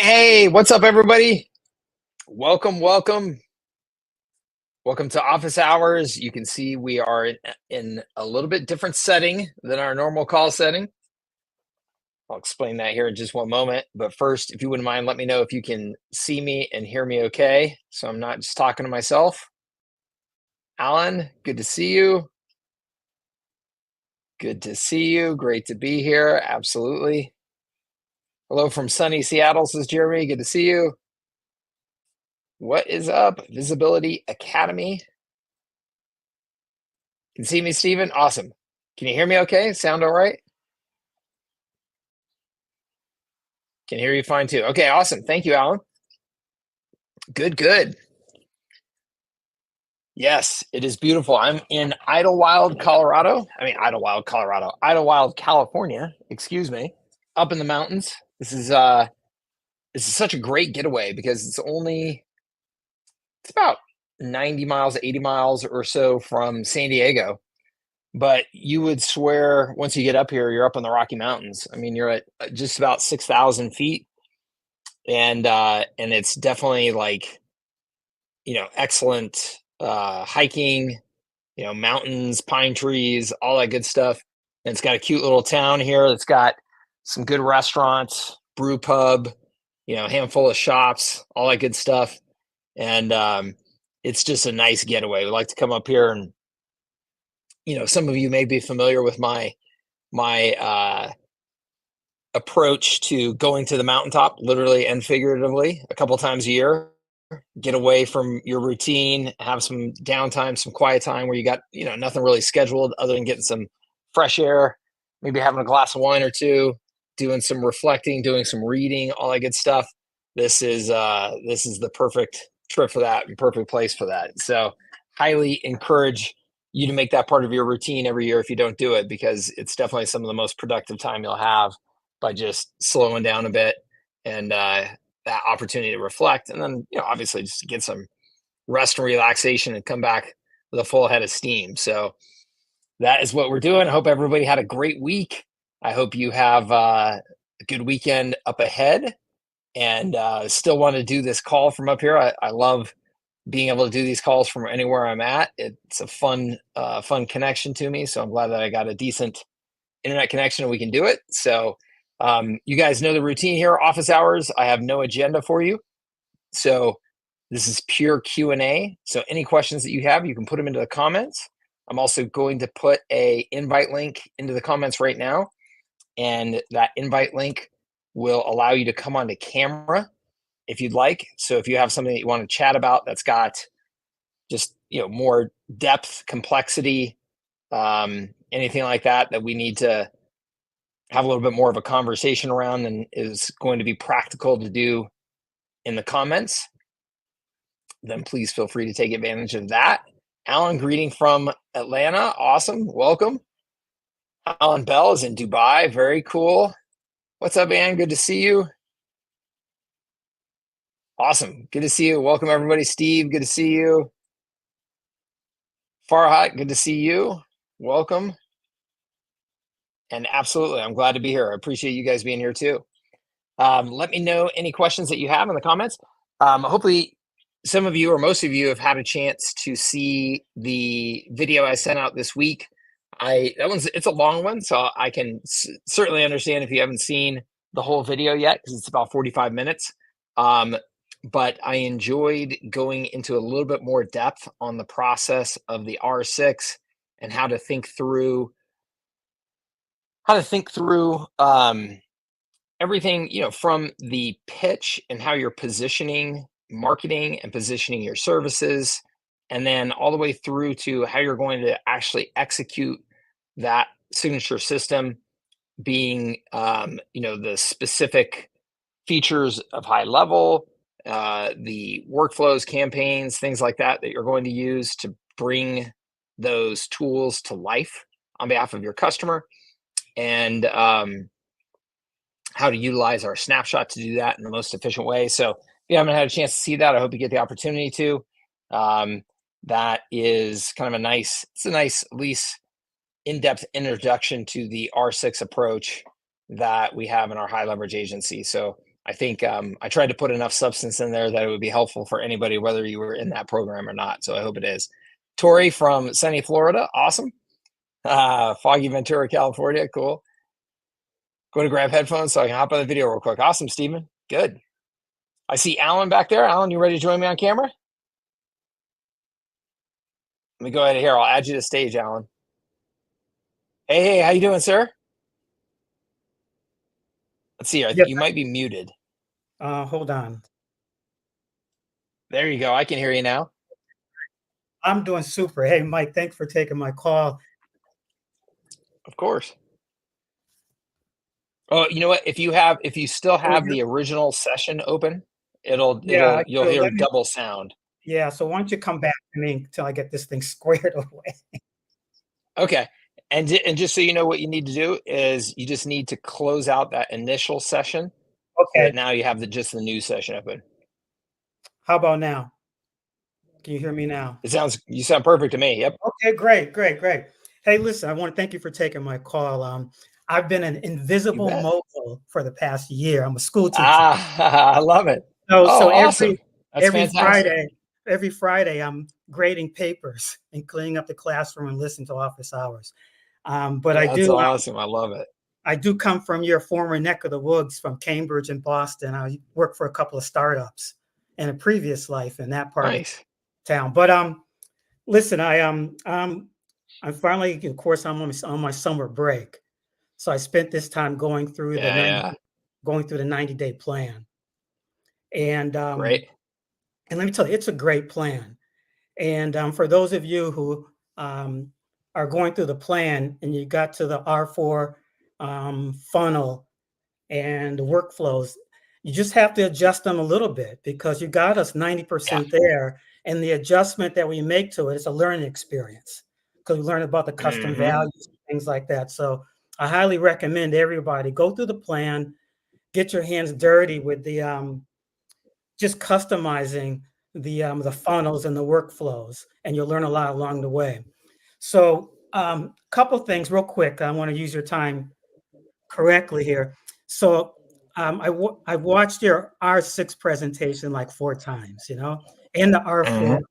Hey, what's up, everybody? Welcome, welcome, welcome to office hours. You can see we are in a little bit different setting than our normal call setting. I'll explain that here in just one moment. But first, if you wouldn't mind, let me know if you can see me and hear me okay. So I'm not just talking to myself. Alan, good to see you. Good to see you. Great to be here. Absolutely. Hello from sunny Seattle, says Jeremy. Good to see you. What is up? Visibility Academy. Can you see me, Steven? Awesome. Can you hear me okay? Sound all right? Can hear you fine too. Okay, awesome. Thank you, Alan. Good, good. Yes, it is beautiful. I'm in Idlewild, Colorado. Idlewild, California, excuse me, up in the mountains. This is such a great getaway because it's about 90 miles, 80 miles or so from San Diego. But you would swear once you get up here, you're up in the Rocky Mountains. I mean, you're at just about 6,000 feet, and it's definitely like excellent hiking, mountains, pine trees, all that good stuff. And it's got a cute little town here that's got some good restaurants, brew pub, a handful of shops, all that good stuff. And it's just a nice getaway. We like to come up here, and some of you may be familiar with my approach to going to the mountaintop, literally and figuratively, a couple times a year. Get away from your routine, have some downtime, some quiet time where you got, nothing really scheduled other than getting some fresh air, maybe having a glass of wine or two, doing some reflecting, doing some reading, all that good stuff. This is the perfect trip for that and perfect place for that. So highly encourage you to make that part of your routine every year if you don't do it, because it's definitely some of the most productive time you'll have by just slowing down a bit and that opportunity to reflect, and then obviously just get some rest and relaxation and come back with a full head of steam. So that is what we're doing. I hope everybody had a great week. I hope you have a good weekend up ahead, and still want to do this call from up here. I love being able to do these calls from anywhere I'm at. It's a fun connection to me, so I'm glad that I got a decent internet connection and we can do it. So you guys know the routine here. Office hours, I have no agenda for you, so this is pure Q&A. So any questions that you have, you can put them into the comments. I'm also going to put a invite link into the comments right now, and that invite link will allow you to come onto camera if you'd like. So if you have something that you want to chat about that's got just more depth, complexity, anything like that we need to have a little bit more of a conversation around, and is going to be practical to do in the comments, then please feel free to take advantage of that. Alan, greeting from Atlanta. Awesome. Welcome. Alan Bell is in Dubai. Very cool. What's up, Ann? Good to see you. Awesome. Good to see you. Welcome, everybody. Steve, good to see you. Farhat, good to see you. Welcome. And absolutely, I'm glad to be here. I appreciate you guys being here too. Let me know any questions that you have in the comments. Hopefully, some of you or most of you have had a chance to see the video I sent out this week. It's a long one, so I can certainly understand if you haven't seen the whole video yet, because it's about 45 minutes. But I enjoyed going into a little bit more depth on the process of the R6 and how to think through everything, from the pitch and how you're positioning, marketing and positioning your services, and then all the way through to how you're going to actually execute that signature system, being the specific features of HighLevel, the workflows, campaigns, things like that you're going to use to bring those tools to life on behalf of your customer, and how to utilize our snapshot to do that in the most efficient way. So if you haven't had a chance to see that, I hope you get the opportunity to. That is kind of a nice, at least in-depth introduction to the R6 approach that we have in our high leverage agency. So I think I tried to put enough substance in there that it would be helpful for anybody, whether you were in that program or not. So I hope it is. Tori from sunny Florida, awesome. Foggy Ventura, California, cool. Go to grab headphones so I can hop on the video real quick. Awesome, Stephen. Good. I see Alan back there. Alan, you ready to join me on camera? Let me go ahead here. I'll add you to stage, Alan. Hey, how you doing, sir? Let's see. Yes. You might be muted. Hold on. There you go. I can hear you now. I'm doing super. Hey, Mike, thanks for taking my call. Of course. Oh, you know what? If you still have the original session open, Yeah, I you'll do. hear double sound. Yeah, so why don't you come back to me until I get this thing squared away? Okay. And just so you know, what you need to do is you just need to close out that initial session so that Okay. now you have just the new session open. How about now? Can you hear me now? You sound perfect to me. Yep. Okay, great, great, great. Hey, listen, I want to thank you for taking my call. I've been an You invisible bet. mogul for the past year. I'm a school teacher. Ah, I love it. So Oh, awesome. That's every fantastic. Friday I'm grading papers and cleaning up the classroom and listening to office hours. But That's awesome. I love it. I do come from your former neck of the woods from Cambridge and Boston. I worked for a couple of startups in a previous life in that part of Nice. town. But listen, I'm finally, of course, I'm on my summer break, so I spent this time Yeah, yeah. going through the 90-day plan, and Great. and let me tell you, it's a great plan. And for those of you who um, are going through the plan and you got to the R4 funnel and the workflows, you just have to adjust them a little bit because you got us Yeah. 90% there. And the adjustment that we make to it is a learning experience because we learn about the custom Hmm. values, things like that. So I highly recommend everybody go through the plan, get your hands dirty with the just customizing the funnels and the workflows, and you'll learn a lot along the way. So, couple things real quick. I want to use your time correctly here. So, I've watched your R6 presentation like 4 times, and the R4. Hmm.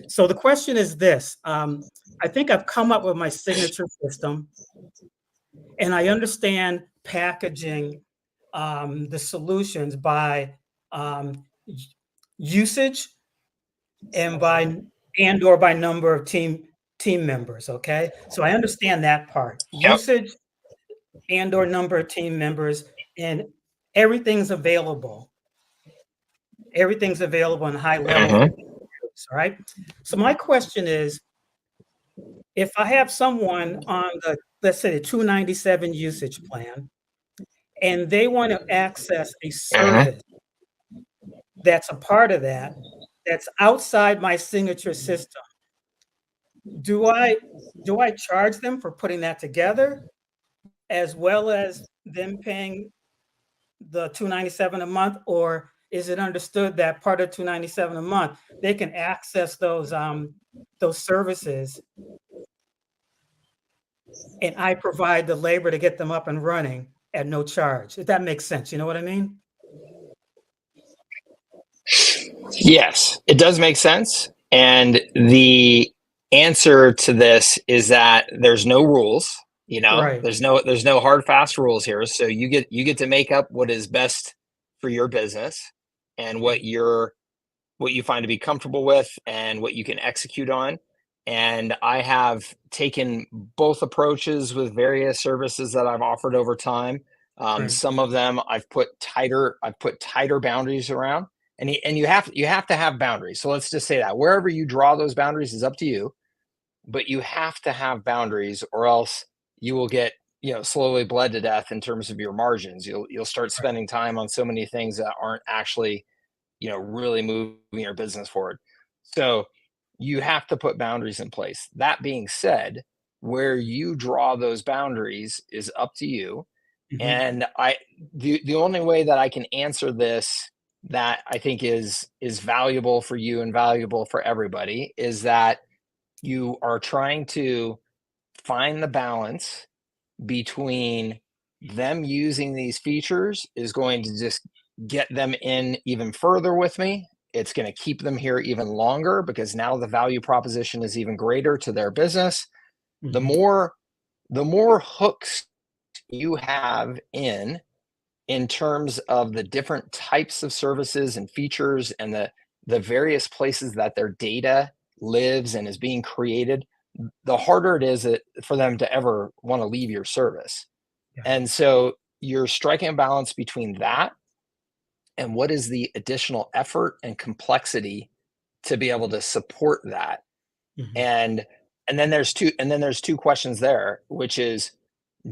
So the question is this: I think I've come up with my signature system, and I understand packaging the solutions by usage and by number of team members. Okay, so I understand that part. Yep. Usage and or number of team members, and everything's available. Everything's available in high level for Hmm. use. All right. So my question is, if I have someone on the, let's say, the 297 usage plan, and they want to access a Hmm. service that's a part of that, that's outside my signature system, do I charge them for putting that together as well as them paying the 297 a month, or is it understood that part of 297 a month they can access those services and I provide the labor to get them up and running at no charge? If that makes sense, you know what I mean? Yes, it does make sense. And the answer to this is that there's no rules. Right, There's no hard fast rules here. So you get to make up what is best for your business and what you find to be comfortable with and what you can execute on. And I have taken both approaches with various services that I've offered over time. right, Some of them I've put tighter boundaries around, and you have to have boundaries. So let's just say that wherever you draw those boundaries is up to you, but you have to have boundaries, or else you will get slowly bled to death in terms of your margins. You'll start right. spending time on so many things that aren't actually really moving your business forward. So you have to put boundaries in place. That being said, where you draw those boundaries is up to you. Mhm, And the only way that I can answer this that I think is valuable for you and valuable for everybody is that you are trying to find the balance between them using these features is going to just get them in even further with me. It's going to keep them here even longer because now the value proposition is even greater to their business. The Mhm. more hooks you have in terms of the different types of services and features and the various places that their data lives and is being created, the harder it is for them to ever want to leave your service. Yeah. And so you're striking a balance between that and what is the additional effort and complexity to be able to support that. Mhm. And then there's two questions there, which is,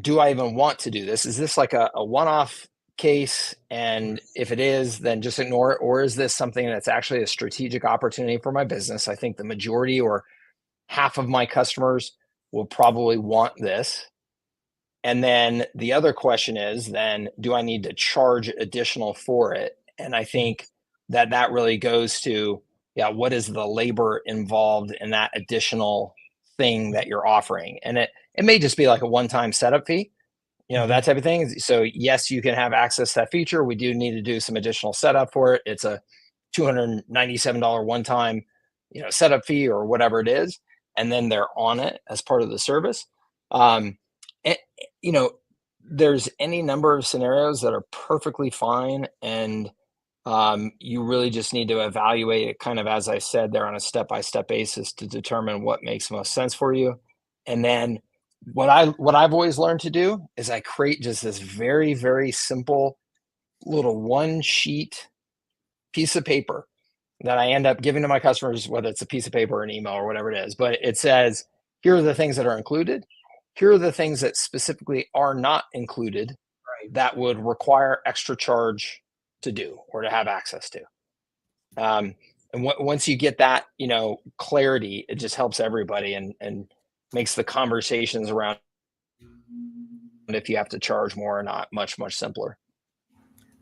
do I even want to do this? Is this like a one-off case? And if it is, then just ignore it. Or is this something that's actually a strategic opportunity for my business? I think the majority or half of my customers will probably want this. And then the other question is, then do I need to charge additional for it? And I Mhm. think that really goes to, yeah, what is the labor involved in that additional thing that you're offering? And it may just be like a one-time setup fee, that Mhm. type of thing. So yes, you can have access to that feature. We do need to do some additional setup for it. It's a $297 one-time, setup fee or whatever it is, and then they're on it as part of the service. Um, and, you know, there's any number of scenarios that are perfectly fine, and you really just need to evaluate it, kind of as I said there, on a step-by-step basis to determine what makes most sense for you. And then what I've always learned to do is I create just this very, very simple little one sheet piece of paper that I end up giving to my customers, whether it's a piece of paper or an email or whatever it is. But it says, here are the things that are included. Here are the things that specifically are not included Right. that would require extra charge to do or to have access to. Um, and once you get that, clarity, it just helps everybody and makes the conversations around if you have to charge more or not much, much simpler.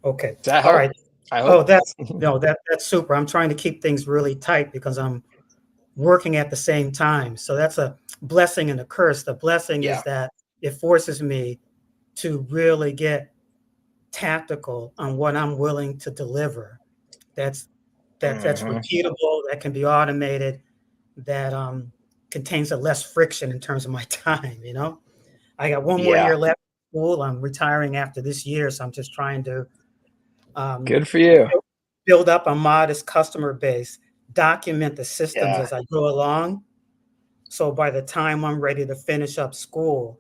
Okay. Does that All help? right. I Oh, hope. that's no, that's super. I'm trying to keep things really tight because I'm working at the same time. So that's a blessing and a curse. The blessing is Yeah. that it forces me to really get tactical on what I'm willing to deliver. That's that's Hmm. repeatable, that can be automated, that contains a less friction in terms of my time. I got one more Yeah. year left in school. I'm retiring after this year, so I'm just trying to um, Good for you. build up a modest customer base, document the systems Yeah. as I go along. So by the time I'm ready to finish up school,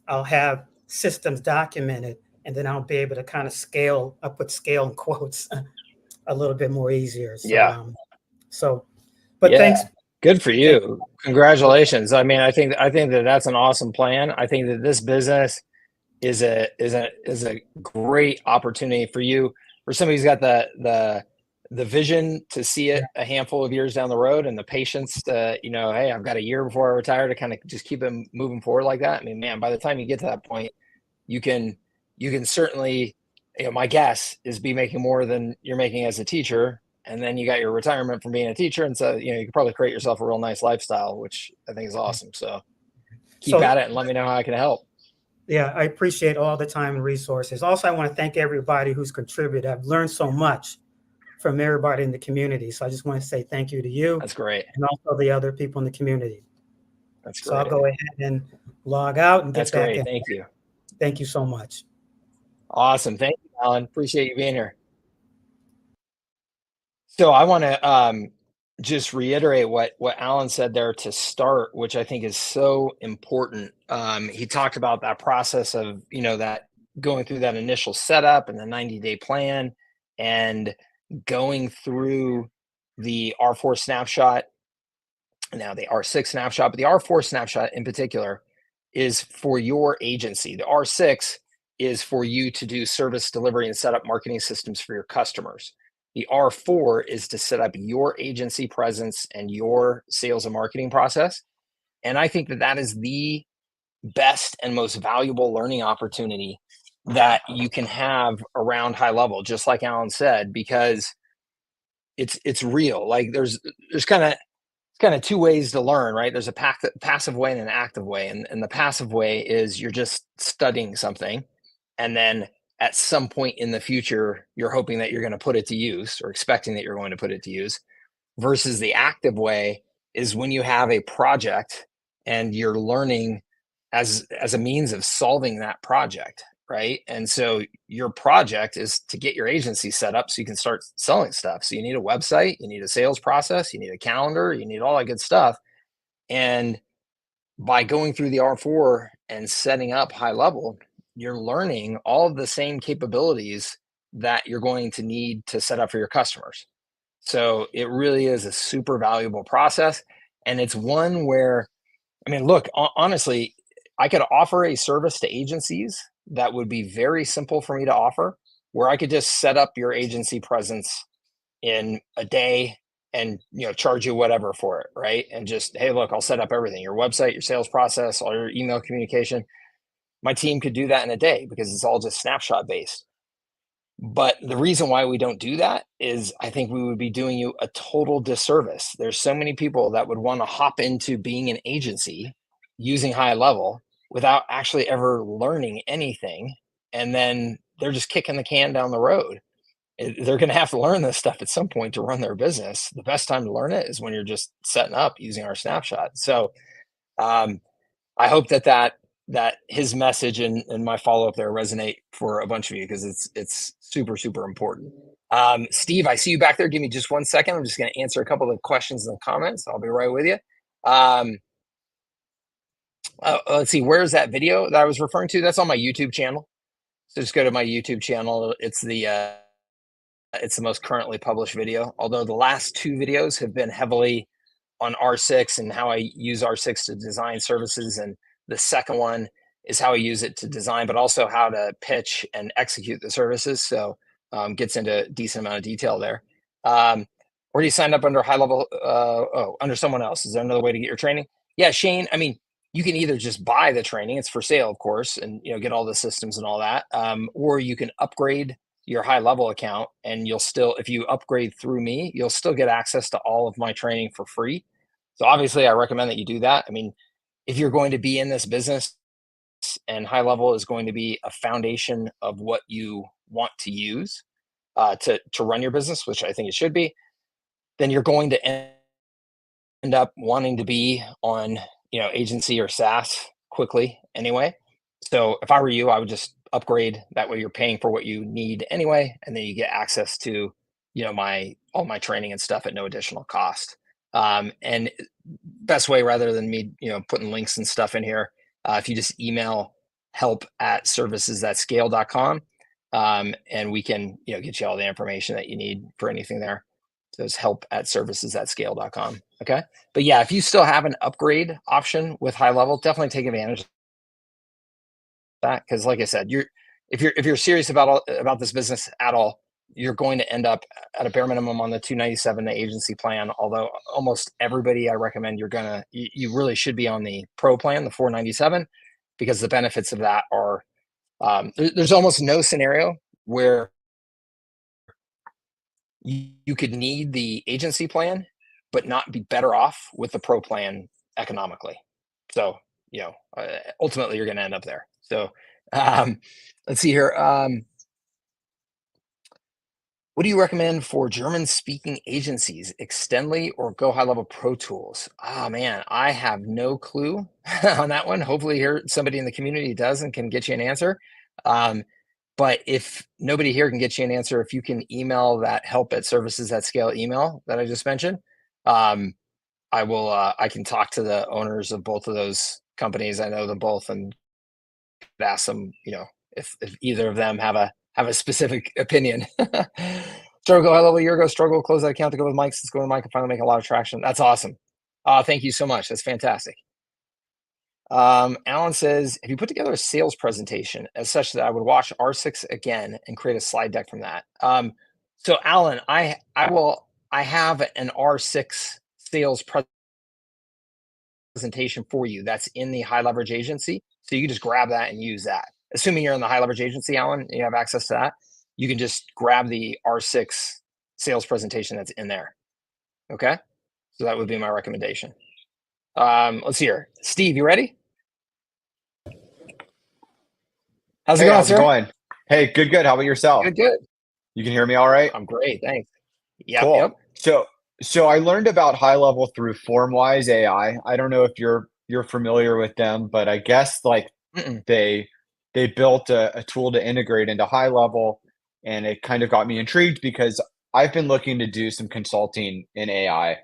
I'll have systems documented, and then I'll be able to kind of scale. I put scale in quotes a little bit more easier. So, Yeah. so, but thanks. Yeah. Good for Thank, you. Congratulations. I mean, I think that that's an awesome plan. I think that this business is a great opportunity for you, for somebody who's got the vision to see yeah, it a handful of years down the road, and the patience to, hey, I've got a year before I retire to kind of just keep them moving forward like that. I mean, man, by the time you get to that point, you can certainly, my guess is, be making more than you're making as a teacher, and then you got your retirement from being a teacher, and so you could probably create yourself a real nice lifestyle, which I think is yeah. awesome. So keep So at it and let me know how I can help. yeah, I appreciate all the time and resources. Also, I want to thank everybody who's contributed. I've learned so much from everybody in the community. So I just want to say thank you to you That's great. and also the other people in the community. That's So I'll great. go ahead and log out and That's get back great. in. Thank you. Thank you so much. Awesome. Thank you, Alan. Appreciate you being here. So I want to just reiterate what Alan said there to start, which I think is so important. He talked about that process of, that going through that initial setup and the 90-day plan, and going through the R4 snapshot, now the R6 snapshot, but the R4 snapshot in particular is for your agency. The R6 is for you to do service delivery and set up marketing systems for your customers. The R4 is to set up your agency presence and your sales and marketing process. And I think that is the best and most valuable learning opportunity that you can have around high level, just like Alan said, because it's real. Like there's kind of two ways to learn, right? There's a passive way and an active way. And the passive way is you're just studying something. And then at some point in the future, you're hoping that you're going to put it to use or expecting that you're going to put it to use, versus the active way is when you have a project and you're learning as a means of solving that project, right? And so your project is to get your agency set up so you can start selling stuff. So you need a website, you need a sales process, you need a calendar, you need all that good stuff. And by going through the R4 and setting up HighLevel, you're learning all of the same capabilities that you're going to need to set up for your customers. So it really is a super valuable process. And it's one where, I mean, look, honestly, I could offer a service to agencies that would be very simple for me to offer, where I could just set up your agency presence in a day and charge you whatever for it, right? And just, hey, look, I'll set up everything, your website, your sales process, all your email communication. My team could do that in a day because it's all just snapshot based. But the reason why we don't do that is I think we would be doing you a total disservice. There's so many people that would want to hop into being an agency using HighLevel without actually ever learning anything. And then they're just kicking the can down the road. They're going to have to learn this stuff at some point to run their business. The best time to learn it is when you're just setting up using our snapshot. So I hope that his message and my follow-up there resonate for a bunch of you, because it's super, super important. Steve, I see you back there. Give me just 1 second. I'm just going to answer a couple of questions and comments. I'll be right with you. Let's see. Where's that video that I was referring to? That's on my YouTube channel. So just go to my YouTube channel. It's the most currently published video, although the last 2 videos have been heavily on R6 and how I use R6 to design services. And the second one is how I use it to design, but also how to pitch and execute the services. So gets into a decent amount of detail there. Or do you sign up under HighLevel? Under someone else? Is there another way to get your training? Yeah, Shane. I mean, you can either just buy the training; it's for sale, of course, and get all the systems and all that. Or you can upgrade your HighLevel account, and you'll still, if you upgrade through me, you'll still get access to all of my training for free. So obviously, I recommend that you do that. I mean, if you're going to be in this business and HighLevel is going to be a foundation of what you want to use to run your business, which I think it should be, then you're going to end up wanting to be on agency or SaaS quickly anyway. So if I were you, I would just upgrade. That way you're paying for what you need anyway, and then you get access to all my training and stuff at no additional cost. And best way, rather than me putting links and stuff in here, if you just email help@servicesthatscale.com, and we can get you all the information that you need for anything there. So it's help@servicesthatscale.com. Okay. But yeah, if you still have an upgrade option with HighLevel, definitely take advantage of that. Because like I said, if you're serious about this business at all, you're going to end up at a bare minimum on the 297, the agency plan. Although almost everybody I recommend, you really should be on the pro plan, the 497, because the benefits of that are there's almost no scenario where you could need the agency plan but not be better off with the pro plan economically. So ultimately you're going to end up there. So let's see here. What do you recommend for German speaking agencies, Extendly or Go HighLevel Pro Tools? Oh man, I have no clue on that one. Hopefully here somebody in the community does and can get you an answer. But if nobody here can get you an answer, if you can email that help@servicesthatscale email that I just mentioned, I can talk to the owners of both of those companies. I know them both, and ask them, if either of them have a specific opinion. Struggle high level a year ago, struggle close that account to go with Mike's. Let's go with Mike and finally make a lot of traction. That's awesome. Thank you so much. That's fantastic. Alan says, have you put together a sales presentation as such that I would watch R6 again and create a slide deck from that? So Alan, I have an R6 sales presentation for you that's in the high leverage agency. So you can just grab that and use that. Assuming you're in the high leverage agency, Alan, and you have access to that, you can just grab the R6 sales presentation that's in there. Okay. So that would be my recommendation. Let's see here. Steve, you ready? How's it going, How's sir? it going? Hey, good, good. How about yourself? Good, good. You can hear me all right? I'm great. Thanks. Yep, Cool. yep. So I learned about high level through Formwise AI. I don't know if you're familiar with them, but I guess like Mm-mm. they they built a tool to integrate into high level, and it kind of got me intrigued because I've been looking to do some consulting in AI.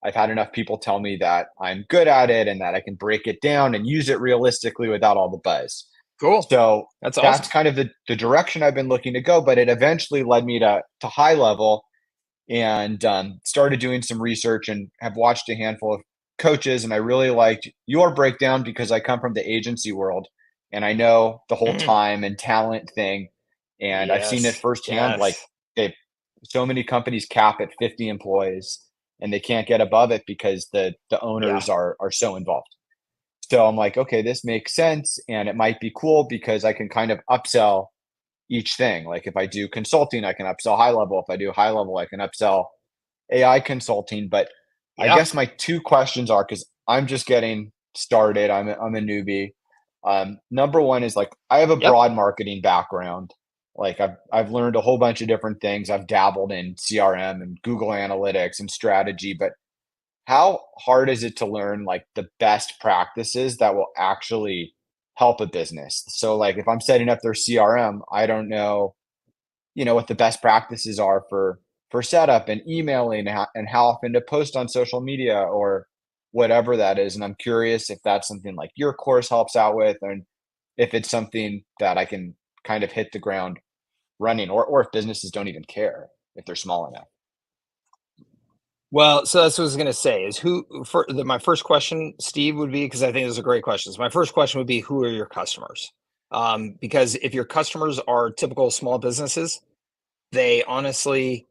I've had enough people tell me that I'm good at it and that I can break it down and use it realistically without all the buzz. Cool. So That's that's awesome. kind of the direction I've been looking to go, but it eventually led me to high level and started doing some research and have watched a handful of coaches. And I really liked your breakdown because I come from the agency world and I know the whole Mm. time and talent thing. And I've seen it Yes, firsthand. Like yes. they, so many companies cap at 50 employees and they can't get above it because the Yeah, owners are so involved. So I'm like, okay, this makes sense. And it might be cool because I can kind of upsell each thing. Like if I do consulting, I can upsell high level. If I do high level, I can upsell AI consulting. But I yeah, guess my two questions are because I'm just getting started. I'm a newbie. Number one is like I have a yep. broad marketing background. Like I've learned a whole bunch of different things. I've dabbled in CRM and Google Analytics and strategy, but how hard is it to learn like the best practices that will actually help a business? So like if I'm setting up their CRM, I don't know, what the best practices are for setup and emailing and how often to post on social media or whatever that is. And I'm curious if that's something like your course helps out with, and if it's something that I can kind of hit the ground running, or if businesses don't even care if they're small enough. Well, so that's what I was going to say is my first question, Steve, would be, because I think those are great questions. My first question would be, who are your customers? Because if your customers are typical small businesses, they honestly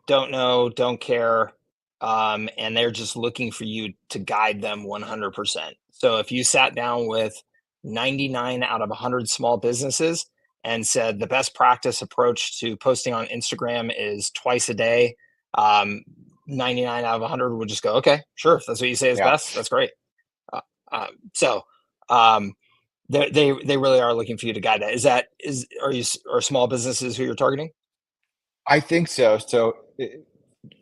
don't know, don't care, and they're just looking for you to guide them 100%. So if you sat down with 99 out of 100 small businesses and said the best practice approach to posting on Instagram is twice a day, um, 99 out of 100 would just go, okay, sure, if that's what you say is Yeah. best, that's great. Uh, so um, they really are looking for you to guide that. Are small businesses who you're targeting? I think so.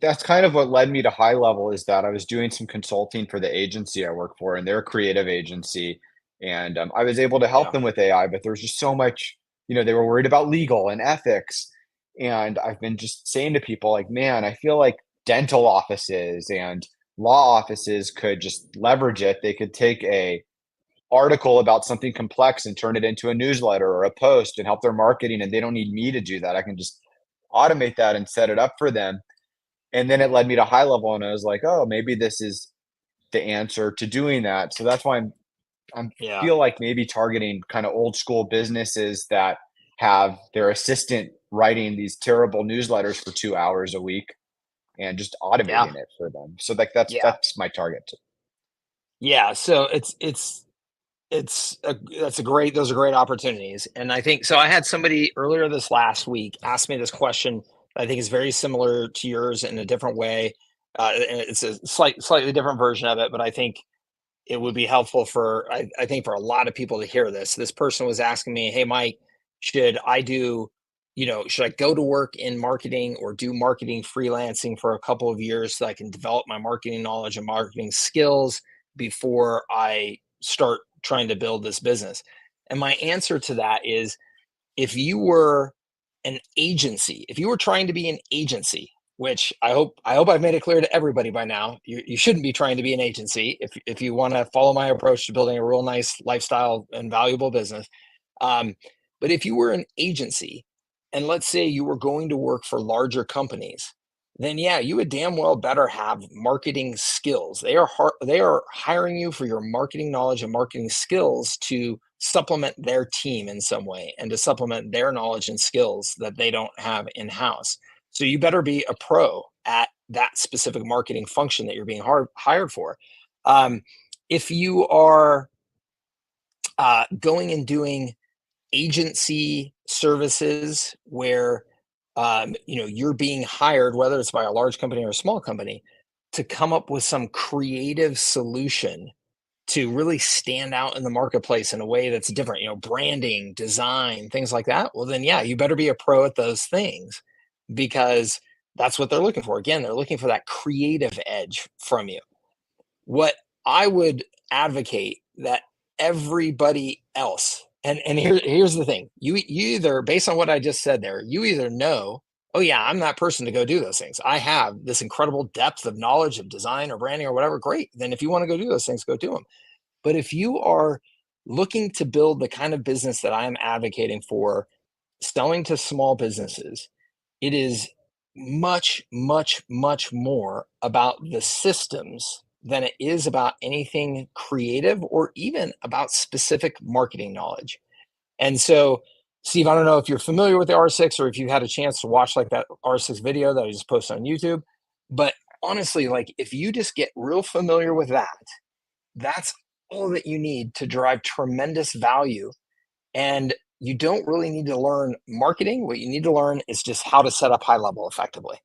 That's kind of what led me to high level is that I was doing some consulting for the agency I work for, and they're a creative agency. And I was able to help Yeah, them with AI, but there was just so much, they were worried about legal and ethics. And I've been just saying to people, like, man, I feel like dental offices and law offices could just leverage it. They could take a article about something complex and turn it into a newsletter or a post and help their marketing. And they don't need me to do that. I can just automate that and set it up for them. And then it led me to high level, and I was like, oh, maybe this is the answer to doing that. So that's why I'm yeah, feel like maybe targeting kind of old school businesses that have their assistant writing these terrible newsletters for 2 hours a week and just yeah, automating it for them. So like that's yeah. that's my target. Yeah, so that's a great those are great opportunities. And I think so I had somebody earlier this last week ask me this question that I think is very similar to yours in a different way. And it's a slightly different version of it, but I think it would be helpful I think for a lot of people to hear this. This person was asking me, "Hey Mike, should I do, should I go to work in marketing or do marketing freelancing for a couple of years so I can develop my marketing knowledge and marketing skills before I start trying to build this business?" And my answer to that is, if you were an agency, if you were trying to be an agency, which I hope I've made it clear to everybody by now, you shouldn't be trying to be an agency if you want to follow my approach to building a real nice lifestyle and valuable business. Um, but if you were an agency, and let's say you were going to work for larger companies, then yeah, you would damn well better have marketing skills. They are hiring you for your marketing knowledge and marketing skills to supplement their team in some way and to supplement their knowledge and skills that they don't have in house. So you better be a pro at that specific marketing function that you're being hired for. Um, if you are going and doing agency services where you're being hired, whether it's by a large company or a small company, to come up with some creative solution to really stand out in the marketplace in a way that's different, branding, design, things like that, well, then, yeah, you better be a pro at those things because that's what they're looking for. Again, they're looking for that creative edge from you. What I would advocate that everybody else, and here's the thing, you either, based on what I just said there, you either know, oh yeah, I'm that person to go do those things. I have this incredible depth of knowledge of design or branding or whatever. Great. Then if you want to go do those things, go do them. But if you are looking to build the kind of business that I am advocating for, selling to small businesses, it is much, much, much more about the systems than it is about anything creative or even about specific marketing knowledge. And so, Steve, I don't know if you're familiar with the R6 or if you had a chance to watch like that R6 video that I just posted on YouTube. But honestly, like if you just get real familiar with that, that's all that you need to drive tremendous value. And you don't really need to learn marketing. What you need to learn is just how to set up HighLevel effectively.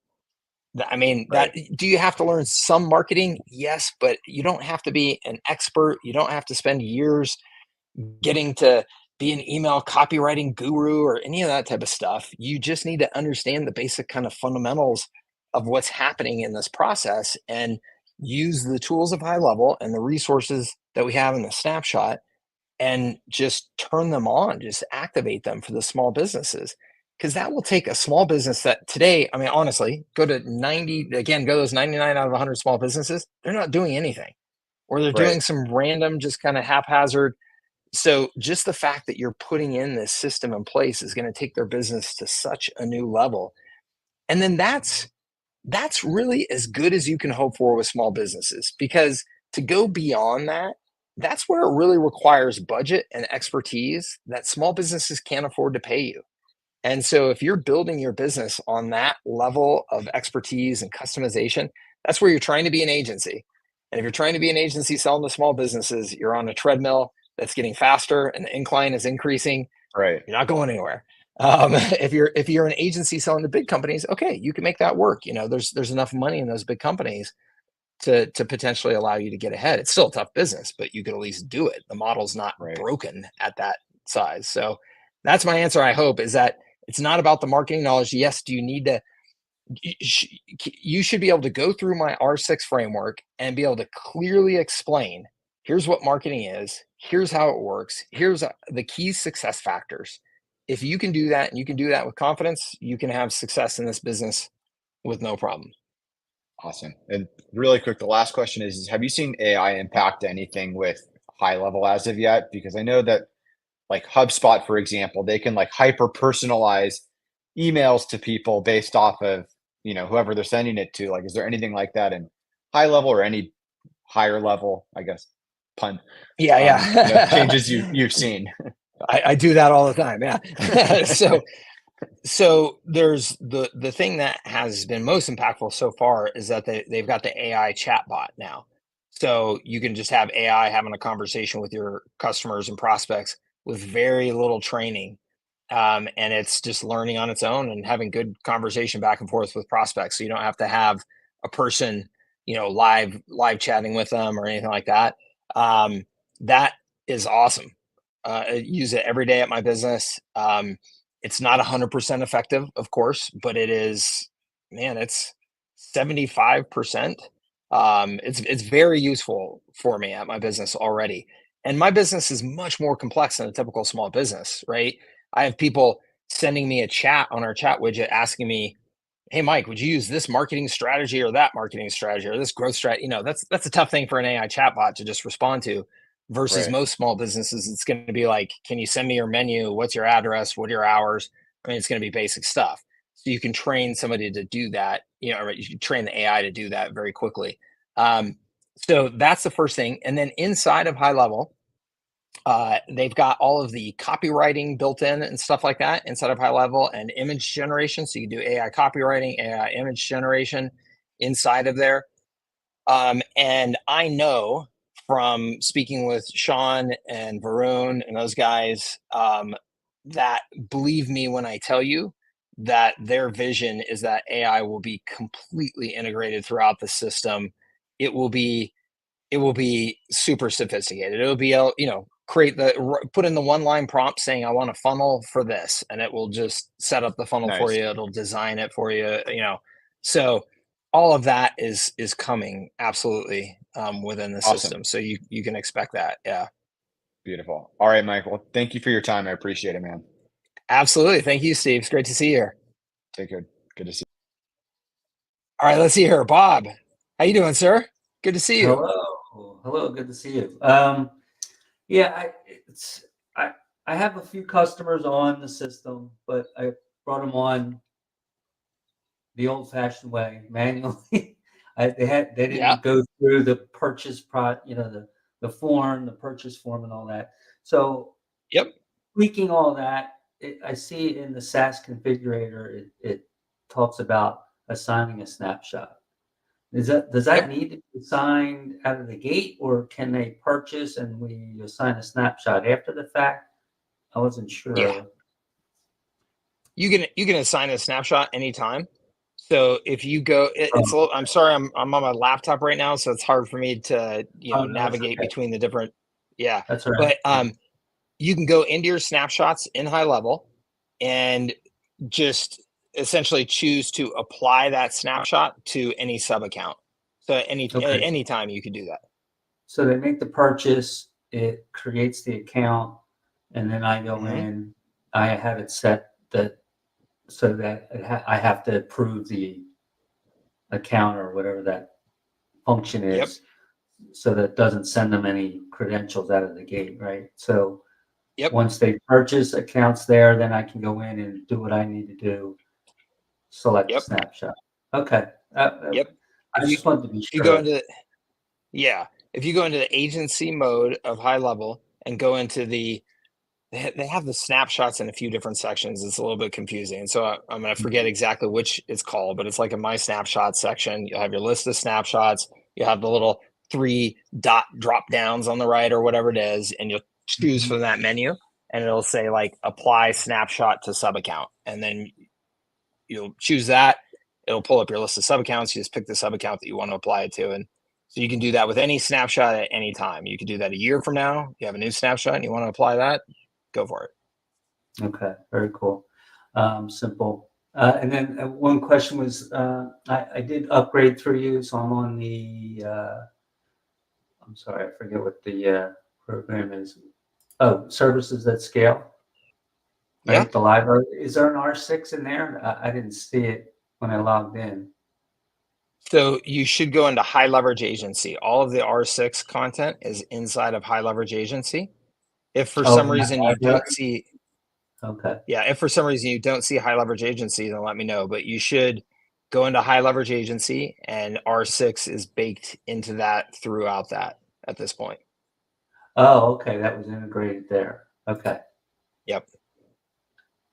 I mean, Right. do you have to learn some marketing? Yes, but you don't have to be an expert. You don't have to spend years getting to be an email copywriting guru or any of that type of stuff. You just need to understand the basic kind of fundamentals of what's happening in this process and use the tools of HighLevel and the resources that we have in the snapshot and just turn them on, just activate them for the small businesses. Because that will take a small business that today, I mean, honestly, go to those 99 out of 100 small businesses, they're not doing anything, or they're Right. doing some random, just kind of haphazard. So just the fact that you're putting in this system in place is going to take their business to such a new level. And then that's really as good as you can hope for with small businesses, because to go beyond that, that's where it really requires budget and expertise that small businesses can't afford to pay you. And so if you're building your business on that level of expertise and customization, that's where you're trying to be an agency. And if you're trying to be an agency selling to small businesses, you're on a treadmill that's getting faster and the incline is increasing. Right. You're not going anywhere. If you're an agency selling to big companies, okay, you can make that work. There's enough money in those big companies to potentially allow you to get ahead. It's still a tough business, but you could at least do it. The model's not Right. broken at that size. So that's my answer. I hope is that it's not about the marketing knowledge. Yes, do you need to? You should be able to go through my R6 framework and be able to clearly explain. Here's what marketing is. Here's how it works. Here's the key success factors. If you can do that and you can do that with confidence, you can have success in this business with no problem. Awesome. And really quick, the last question is have you seen AI impact anything with HighLevel as of yet? Because I know that like HubSpot, for example, they can like hyper personalize emails to people based off of, whoever they're sending it to. Like, is there anything like that in HighLevel or any higher level, I guess, pun, Yeah, yeah. changes you've seen? I do that all the time. Yeah. So there's the thing that has been most impactful so far is that they've got the AI chatbot now. So you can just have AI having a conversation with your customers and prospects with very little training. And it's just learning on its own and having good conversation back and forth with prospects. So you don't have to have a person, live chatting with them or anything like that. That is awesome. I use it every day at my business. It's not 100% effective, of course, but it is, man, it's 75%. It's very useful for me at my business already. And my business is much more complex than a typical small business, right? I have people sending me a chat on our chat widget asking me, "Hey, Mike, would you use this marketing strategy or that marketing strategy or this growth strategy?" That's a tough thing for an AI chatbot to just respond to. Versus Right. most small businesses, it's going to be like, "Can you send me your menu? What's your address? What are your hours?" I mean, it's going to be basic stuff. So you can train somebody to do that. Or you can train the AI to do that very quickly. So that's the first thing. And then inside of HighLevel, they've got all of the copywriting built in and stuff like that inside of HighLevel and image generation. So you can do AI copywriting, AI image generation inside of there. And I know from speaking with Sean and Varun and those guys that believe me when I tell you that their vision is that AI will be completely integrated throughout the system. It will be it will be super sophisticated. It'll be, put in the one line prompt saying, I want a funnel for this, and it will just set up the funnel for Nice. you. It'll design it for you, so all of that is coming absolutely within the Awesome. system. So you can expect that. Yeah, Beautiful. All right, Michael. Thank you for your time. I appreciate it, man. absolutely. Thank you, Steve. It's great to see you here. Take care. Good to see you. All right, let's see here. Bob, how you doing, sir? Good to see you. Hello, good to see you. Yeah, I have a few customers on the system, but I brought them on the old-fashioned way, manually. They Yeah. didn't go through the purchase the form, the purchase form, and all that. So Yep. tweaking all that, I see in the SaaS configurator, it talks about assigning a snapshot. Does that Yep. need to be assigned out of the gate, or can they purchase and we assign a snapshot after the fact? I wasn't Yeah. sure. You can assign a snapshot anytime. So if you go, it's a little, I'm sorry, I'm on my laptop right now, so it's hard for me to Oh, no, that's navigate okay. between the different. Yeah, That's all right. but you can go into your snapshots in HighLevel and just essentially choose to apply that snapshot to any sub account. So Okay. anytime you can do that. So they make the purchase, it creates the account, and then I go Mhm. in. I have it set that so that I have to approve the account or whatever that function Yep. is, so that doesn't send them any credentials out of the gate, right? So Yep. once they purchase accounts there, then I can go in and do what I need to do, select the Yep. snapshot. Okay. Yep. I If just wanted to be you go sure. into Yeah, if you go into the agency mode of HighLevel and go into they have the snapshots in a few different sections. It's a little bit confusing. And so I'm going to forget Mhm. exactly which it's called, but it's like a My Snapshots section. You'll have your list of snapshots. You have the little three dot drop downs on the right or whatever it is, and you'll choose Mhm. from that menu, and it'll say like apply snapshot to sub account, and then you'll choose that. It'll pull up your list of sub accounts. You just pick the sub account that you want to apply it to, and so you can do that with any snapshot at any time. You can do that a year from now. You have a new snapshot and you want to apply that, go for it. Okay, very cool. Simple. And then one question was, I did upgrade through you, so I'm on I'm sorry, I forget what the program is. Oh, services at scale, Yeah. right? The library. Is there an R6 in there? I didn't see it when I logged in. So you should go into high leverage agency. All of the R6 content is inside of high leverage agency. If for Oh, some in that reason you library? don't see, Okay. yeah, if for some reason you don't see high leverage agency, then let me know. But you should go into high leverage agency, and R6 is baked into that throughout that at this point. Oh, okay, that was integrated there. Okay. Yep.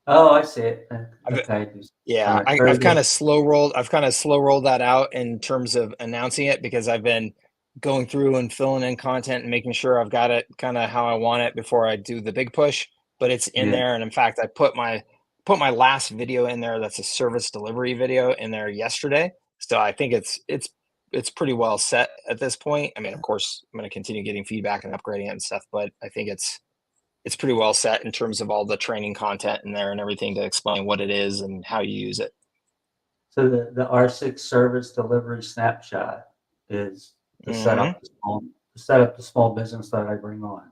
Oh, I see it. I've, Okay. All yeah, right. Very I've kind good. of slow rolled. I've kind of slow rolled that out in terms of announcing it because I've been going through and filling in content and making sure I've got it kind of how I want it before I do the big push. But it's in Yeah. there, and in fact, I put my last video in there. That's a service delivery video in there yesterday. So I think it's pretty well set at this point. I mean, of course, I'm going to continue getting feedback and upgrading it and stuff, but I think it's pretty well set in terms of all the training content in there and everything to explain what it is and how you use it. So the R6 service delivery snapshot is to Mhm. set up the small business that I bring on.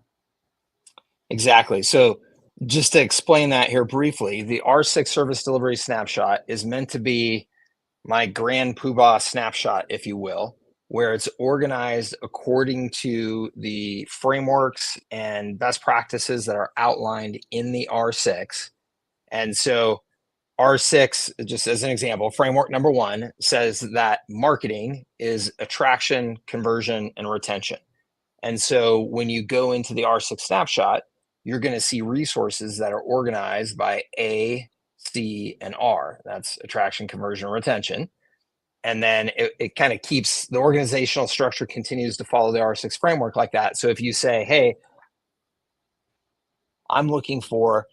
Exactly. So just to explain that here briefly, the R6 service delivery snapshot is meant to be my grand poobah snapshot, if you will, where it's organized according to the frameworks and best practices that are outlined in the R6. And so R6, just as an example, framework number one says that marketing is attraction, conversion, and retention. And so when you go into the R6 snapshot, you're going to see resources that are organized by A, C, and R. That's attraction, conversion, retention. And then it kind of keeps the organizational structure continues to follow the R6 framework like that. So if you say, hey, I'm looking for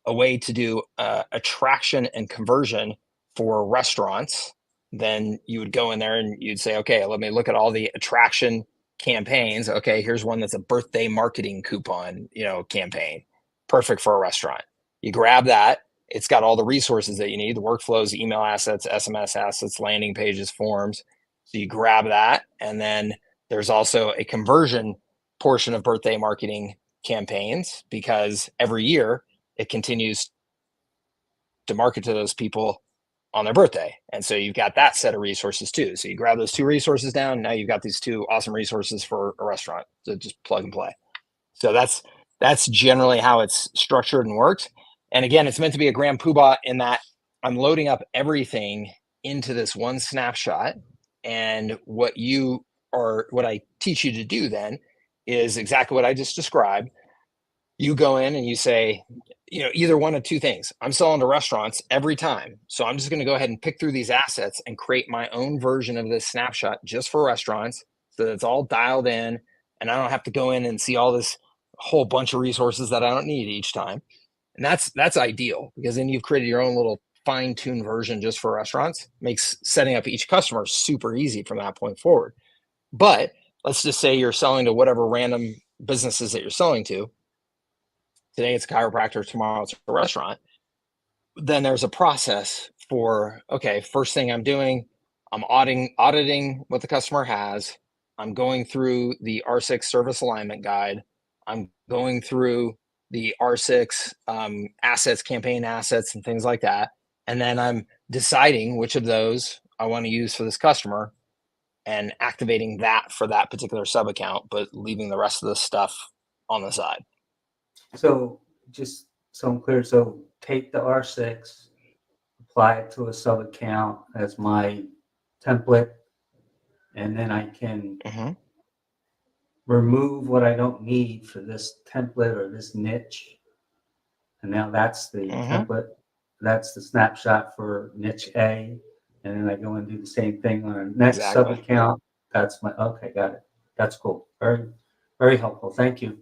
a way to do attraction and conversion for restaurants, then you would go in there and you'd say, okay, let me look at all the attraction campaigns. Okay, here's one that's a birthday marketing coupon, campaign. Perfect for a restaurant. You grab that. It's got all the resources that you need, the workflows, email assets, SMS assets, landing pages, forms. So you grab that. And then there's also a conversion portion of birthday marketing campaigns, because every year it continues to market to those people on their birthday. And so you've got that set of resources too. So you grab those 2 resources down. Now you've got these 2 awesome resources for a restaurant. So just plug and play. So that's generally how it's structured and works. And again, it's meant to be a grand poobah in that I'm loading up everything into this one snapshot. And what I teach you to do then is exactly what I just described. You go in and you say, either one of 2 things. I'm selling to restaurants every time. So I'm just going to go ahead and pick through these assets and create my own version of this snapshot just for restaurants. So that it's all dialed in and I don't have to go in and see all this whole bunch of resources that I don't need each time. And that's ideal, because then you've created your own little fine-tuned version just for restaurants. Makes setting up each customer super easy from that point forward. But let's just say you're selling to whatever random businesses that you're selling to. Today it's a chiropractor, tomorrow it's a restaurant. Then there's a process for, okay, first thing I'm doing, I'm auditing what the customer has. I'm going through the R6 service alignment guide. I'm going through the R6 assets, campaign assets, and things like that. And then I'm deciding which of those I want to use for this customer and activating that for that particular sub account, but leaving the rest of the stuff on the side. So just so I'm clear, so take the R6, apply it to a sub account as my template, and then I can remove what I don't need for this template or this niche. And now that's the template. That's the snapshot for niche A. And then I go and do the same thing on a next sub account. That's okay, got it. That's cool. Very, very helpful. Thank you.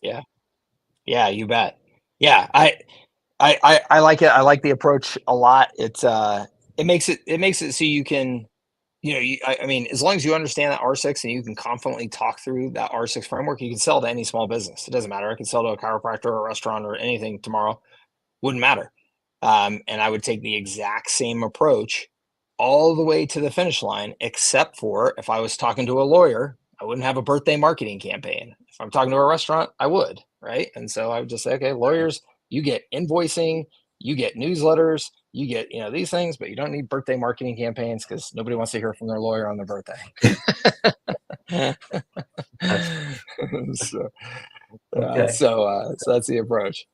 Yeah. Yeah, you bet. Yeah, I like it. I like the approach a lot. It makes it so you can, I mean, as long as you understand that R6 and you can confidently talk through that R6 framework, you can sell to any small business. It doesn't matter. I can sell to a chiropractor or a restaurant or anything tomorrow. Wouldn't matter. And I would take the exact same approach all the way to the finish line, except for if I was talking to a lawyer, I wouldn't have a birthday marketing campaign. If I'm talking to a restaurant, I would, right? And so I would just say, okay, lawyers, you get invoicing, you get newsletters, you get, these things, but you don't need birthday marketing campaigns because nobody wants to hear from their lawyer on their birthday. So that's the approach.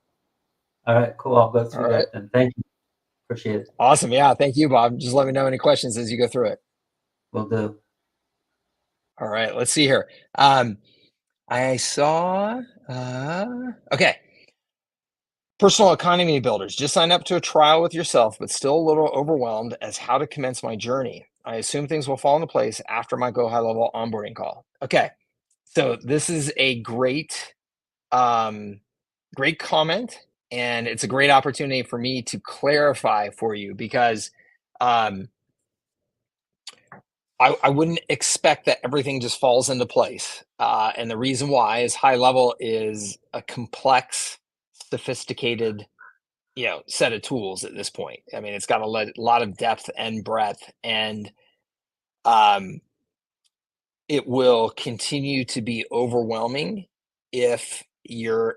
All right, cool. I'll go through that then. Thank you. Appreciate it. Awesome. Yeah. Thank you, Bob. Just let me know any questions as you go through it. Will do. All right. Let's see here. I saw, okay. Personal economy builders. Just signed up to a trial with yourself, but still a little overwhelmed as how to commence my journey. I assume things will fall into place after my Go High Level onboarding call. Okay. So this is a great comment. And it's a great opportunity for me to clarify for you, because I wouldn't expect that everything just falls into place. And the reason why is High Level is a complex, sophisticated, set of tools at this point. I mean, it's got a lot of depth and breadth, and it will continue to be overwhelming if your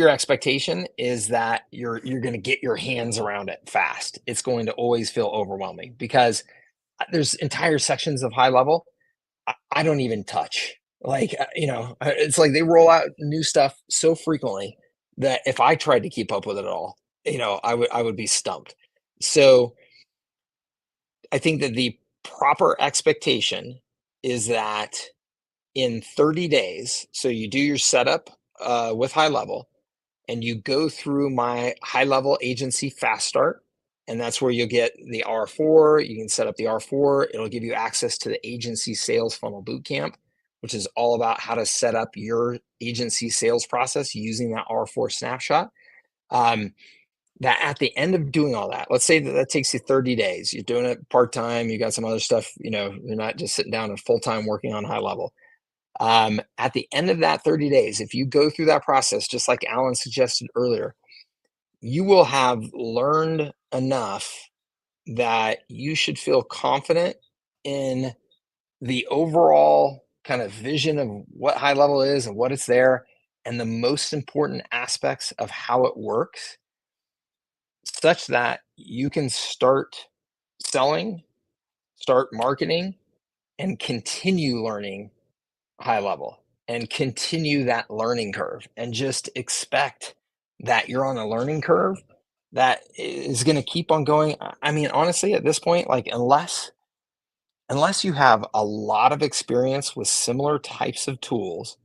expectation is that you're going to get your hands around it fast. It's going to always feel overwhelming, because there's entire sections of High Level I don't even touch. Like, it's like they roll out new stuff so frequently that if I tried to keep up with it all, I would be stumped. So I think that the proper expectation is that in 30 days, so you do your setup with High Level, and you go through my High Level agency fast start, and that's where you'll get the R4. You can set up the R4. It'll give you access to the agency sales funnel bootcamp, which is all about how to set up your agency sales process using that R4 snapshot. That at the end of doing all that, let's say that takes you 30 days. You're doing it part-time. You got some other stuff, you're not just sitting down and full-time working on High Level. At the end of that 30 days, if you go through that process, just like Alan suggested earlier, you will have learned enough that you should feel confident in the overall kind of vision of what high level is and what it's there, and the most important aspects of how it works, such that you can start selling, start marketing, and continue learning high level and continue that learning curve, and just expect that you're on a learning curve that is going to keep on going. I mean, honestly, at this point, like, unless you have a lot of experience with similar types of tools,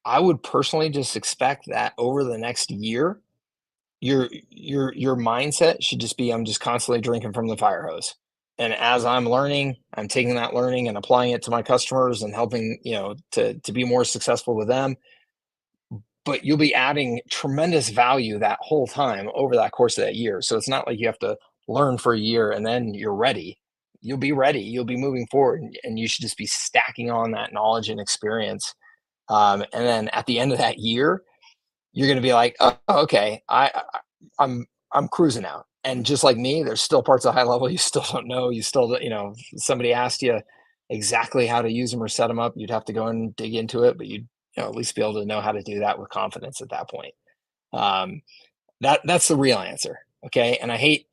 I would personally just expect that over the next year, your mindset should just be, I'm just constantly drinking from the fire hose. And as I'm learning, I'm taking that learning and applying it to my customers and helping, to be more successful with them. But you'll be adding tremendous value that whole time over that course of that year. So it's not like you have to learn for a year and then you're ready. You'll be ready. You'll be moving forward, and you should just be stacking on that knowledge and experience. And then at the end of that year, you're going to be like, oh, okay, I'm cruising out. And just like me, there's still parts of high level you still don't know. You still, somebody asked you exactly how to use them or set them up, you'd have to go and dig into it, but you'd at least be able to know how to do that with confidence at that point. That's the real answer. Okay. And I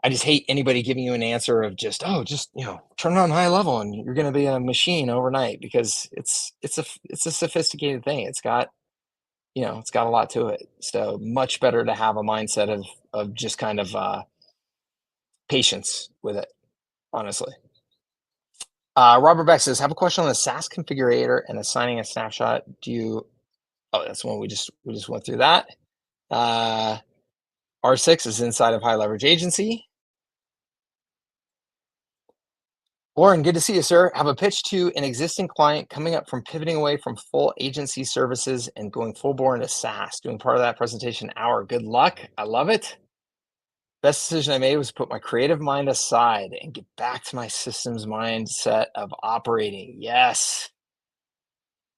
just hate anybody giving you an answer of just turn it on high level and you're going to be a machine overnight, because it's a sophisticated thing. It's got a lot to it. So much better to have a mindset of just kind of patience with it, honestly. Robert Beck says, have a question on the SaaS configurator and assigning a snapshot. That's one we just went through that. R6 is inside of high leverage agency. Lauren, good to see you, sir. Have a pitch to an existing client coming up from pivoting away from full agency services and going full bore into SaaS. Doing part of that presentation hour. Good luck. I love it. Best decision I made was put my creative mind aside and get back to my systems mindset of operating. Yes.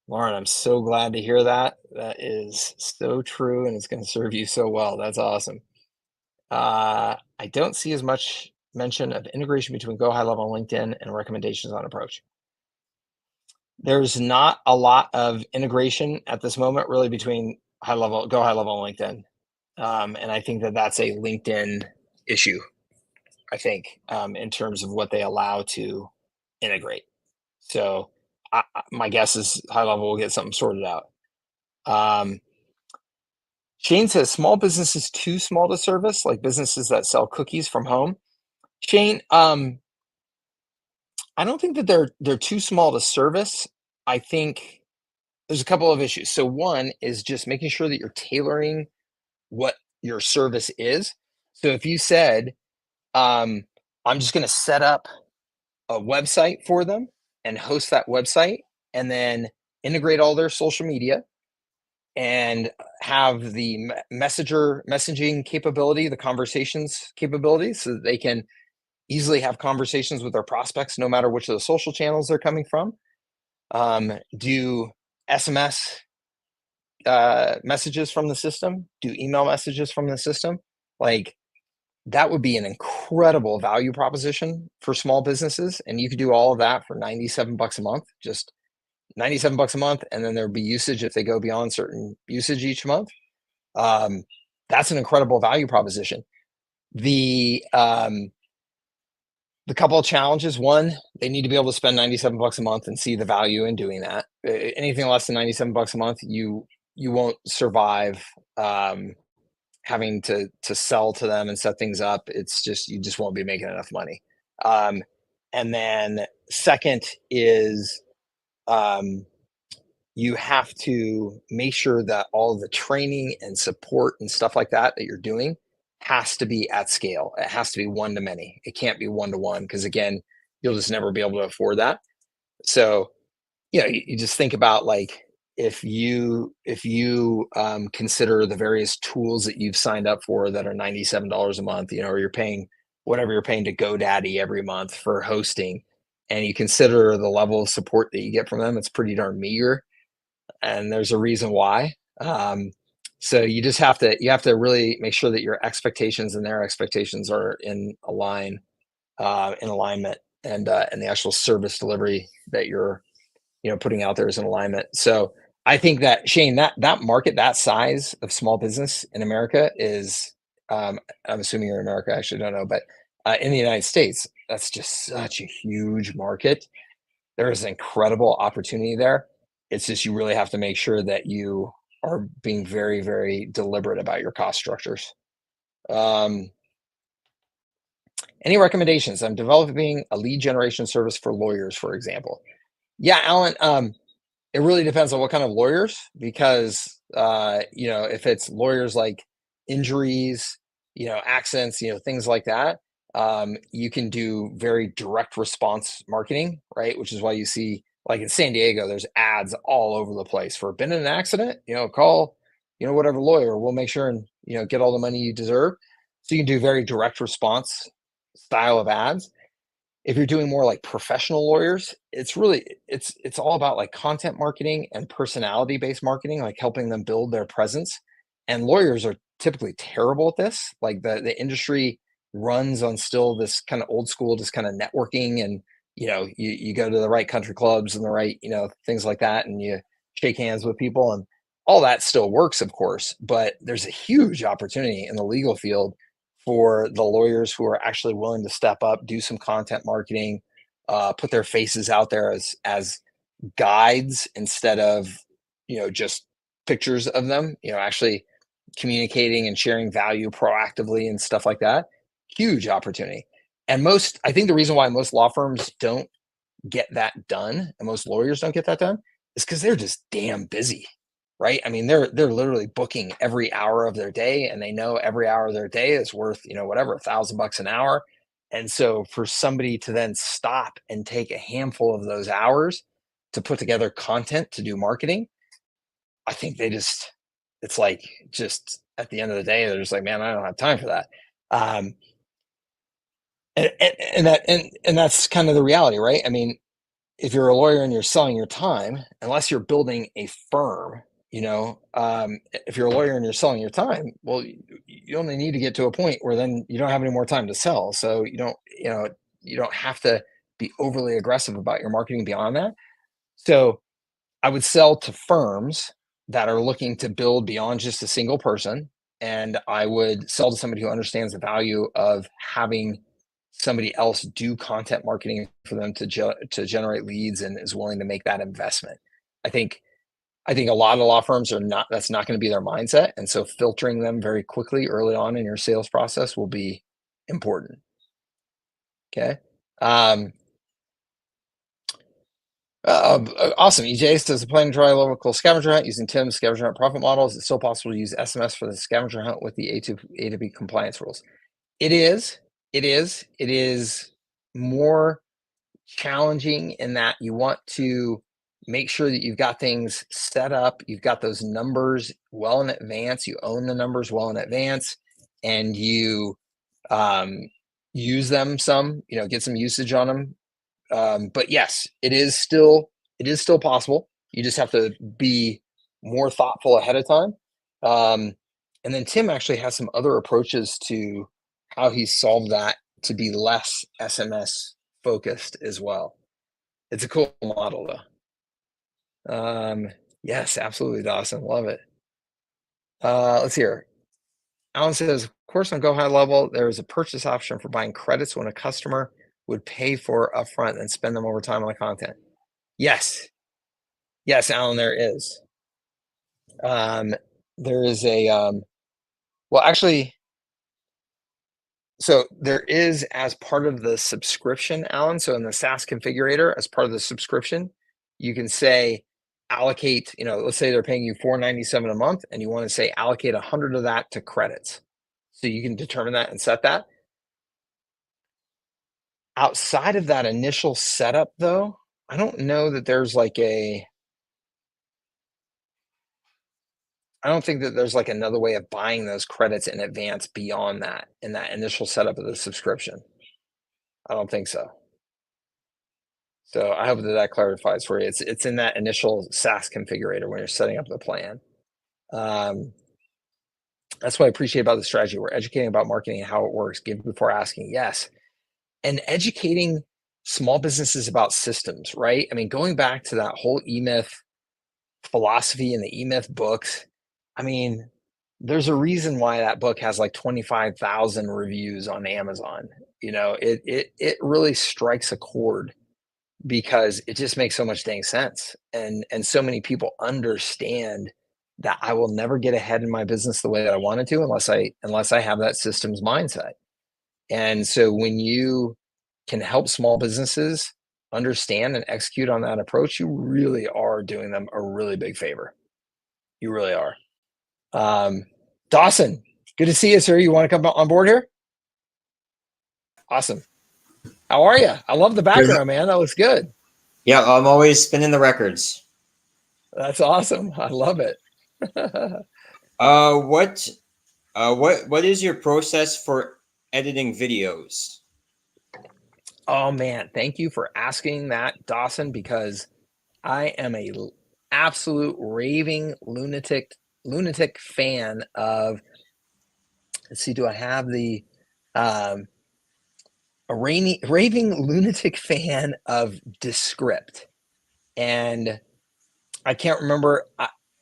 Lauren, I'm so glad to hear that. That is so true, and it's going to serve you so well. That's awesome. I don't see as much mention of integration between Go High Level and LinkedIn and recommendations on approach. There's not a lot of integration at this moment, really, between Go High Level and LinkedIn. And I think that's a LinkedIn issue, I think, in terms of what they allow to integrate. So my guess is High Level will get something sorted out. Shane says, small businesses too small to service, like businesses that sell cookies from home. Shane, I don't think that they're too small to service. I think there's a couple of issues. So one is just making sure that you're tailoring what your service is. So if you said, I'm just going to set up a website for them and host that website, and then integrate all their social media and have the messaging capability, the conversations capability, so that they can easily have conversations with their prospects, no matter which of the social channels they're coming from. Do SMS messages from the system, do email messages from the system. Like, that would be an incredible value proposition for small businesses. And you could do all of that for $97 a month, just $97 a month. And then there'd be usage if they go beyond certain usage each month. That's an incredible value proposition. The couple of challenges: one, they need to be able to spend $97 a month and see the value in doing that. Anything less than $97 a month, you won't survive having to sell to them and set things up. It's just, you just won't be making enough money. And then second is you have to make sure that all of the training and support and stuff like that you're doing has to be at scale. It has to be one to many. It can't be one to one, because again, you'll just never be able to afford that. So, you just think about, like, if you consider the various tools that you've signed up for that are $97 a month, or you're paying whatever you're paying to GoDaddy every month for hosting, and you consider the level of support that you get from them, it's pretty darn meager. and there's a reason why. So you just have to really make sure that your expectations and their expectations are in alignment, and the actual service delivery that you're putting out there is in alignment. So I think that, Shane, that market, that size of small business in America is, I'm assuming you're in America, I actually don't know, but in the United States, that's just such a huge market. There is incredible opportunity there. It's just you really have to make sure that you are being very, very deliberate about your cost structures. Any recommendations? I'm developing a lead generation service for lawyers, for example. Yeah, Alan, it really depends on what kind of lawyers, because if it's lawyers like injuries, accidents, things like that, you can do very direct response marketing, right? Which is why you see, like in San Diego, there's ads all over the place for been in an accident, call, whatever lawyer, we'll make sure and get all the money you deserve. So you can do very direct response style of ads. If you're doing more like professional lawyers, it's all about like content marketing and personality based marketing, like helping them build their presence. And lawyers are typically terrible at this. Like the industry runs on still this kind of old school, just kind of networking, and you go to the right country clubs and the right things like that, and you shake hands with people, and all that still works, of course. But there's a huge opportunity in the legal field for the lawyers who are actually willing to step up, do some content marketing, put their faces out there as guides instead of just pictures of them. Actually communicating and sharing value proactively and stuff like that. Huge opportunity. And I think the reason why most law firms don't get that done, and most lawyers don't get that done, is because they're just damn busy. Right? I mean, they're literally booking every hour of their day, and they know every hour of their day is worth, whatever, $1,000 an hour. And so for somebody to then stop and take a handful of those hours to put together content to do marketing, I think it's like, just at the end of the day, they're just like, man, I don't have time for that. And that's kind of the reality, right? I mean, if you're a lawyer and you're selling your time, unless you're building a firm, if you're a lawyer and you're selling your time, well, you only need to get to a point where then you don't have any more time to sell. So you don't have to be overly aggressive about your marketing beyond that. So I would sell to firms that are looking to build beyond just a single person. And I would sell to somebody who understands the value of having somebody else do content marketing for them to generate leads, and is willing to make that investment. I think a lot of law firms that's not going to be their mindset. And so filtering them very quickly early on in your sales process will be important. Okay. Awesome. EJ says, the plan to try a local scavenger hunt using Tim's scavenger hunt profit model. Is it still possible to use SMS for the scavenger hunt with the A2B compliance rules? It is. It is more challenging in that you want to make sure that you've got things set up, you've got those numbers well in advance, you own the numbers well in advance, and you use them some, get some usage on them. But yes, it is still possible. You just have to be more thoughtful ahead of time. And then Tim actually has some other approaches to how he solved that to be less SMS focused as well. It's a cool model though. Yes, absolutely, Dawson. Love it. Let's hear. Alan says, of course, on Go High Level, there is a purchase option for buying credits when a customer would pay for upfront and spend them over time on the content. Yes, Alan, there is. There is a well, actually, so there is, as part of the subscription, Alan. So in the SaaS configurator, as part of the subscription, you can say allocate, let's say they're paying you $497 a month, and you want to say allocate 100 of that to credits. So you can determine that and set that. Outside of that initial setup, though, I don't know that there's I don't think that there's like another way of buying those credits in advance beyond that, in that initial setup of the subscription. I don't think so. So I hope that that clarifies for you. It's in that initial SaaS configurator when you're setting up the plan. That's what I appreciate about the strategy. We're educating about marketing and how it works. Give before asking. Yes. And educating small businesses about systems, right? I mean, going back to that whole E-Myth philosophy and the E-Myth books, I mean, there's a reason why that book has like 25,000 reviews on Amazon. You know, it really strikes a chord because it just makes so much dang sense. And so many people understand that I will never get ahead in my business the way that I wanted to unless I have that systems mindset. And so when you can help small businesses understand and execute on that approach, you really are doing them a really big favor. You really are. Dawson, good to see you, sir. You want to come on board here? Awesome. How are you? I love the background, man. That looks good. Yeah, I'm always spinning the records. That's awesome. I love it. What is your process for editing videos? Oh man, thank you for asking that, Dawson, because I am a absolute raving lunatic fan of, let's see, do I have the a raving lunatic fan of Descript. And I can't remember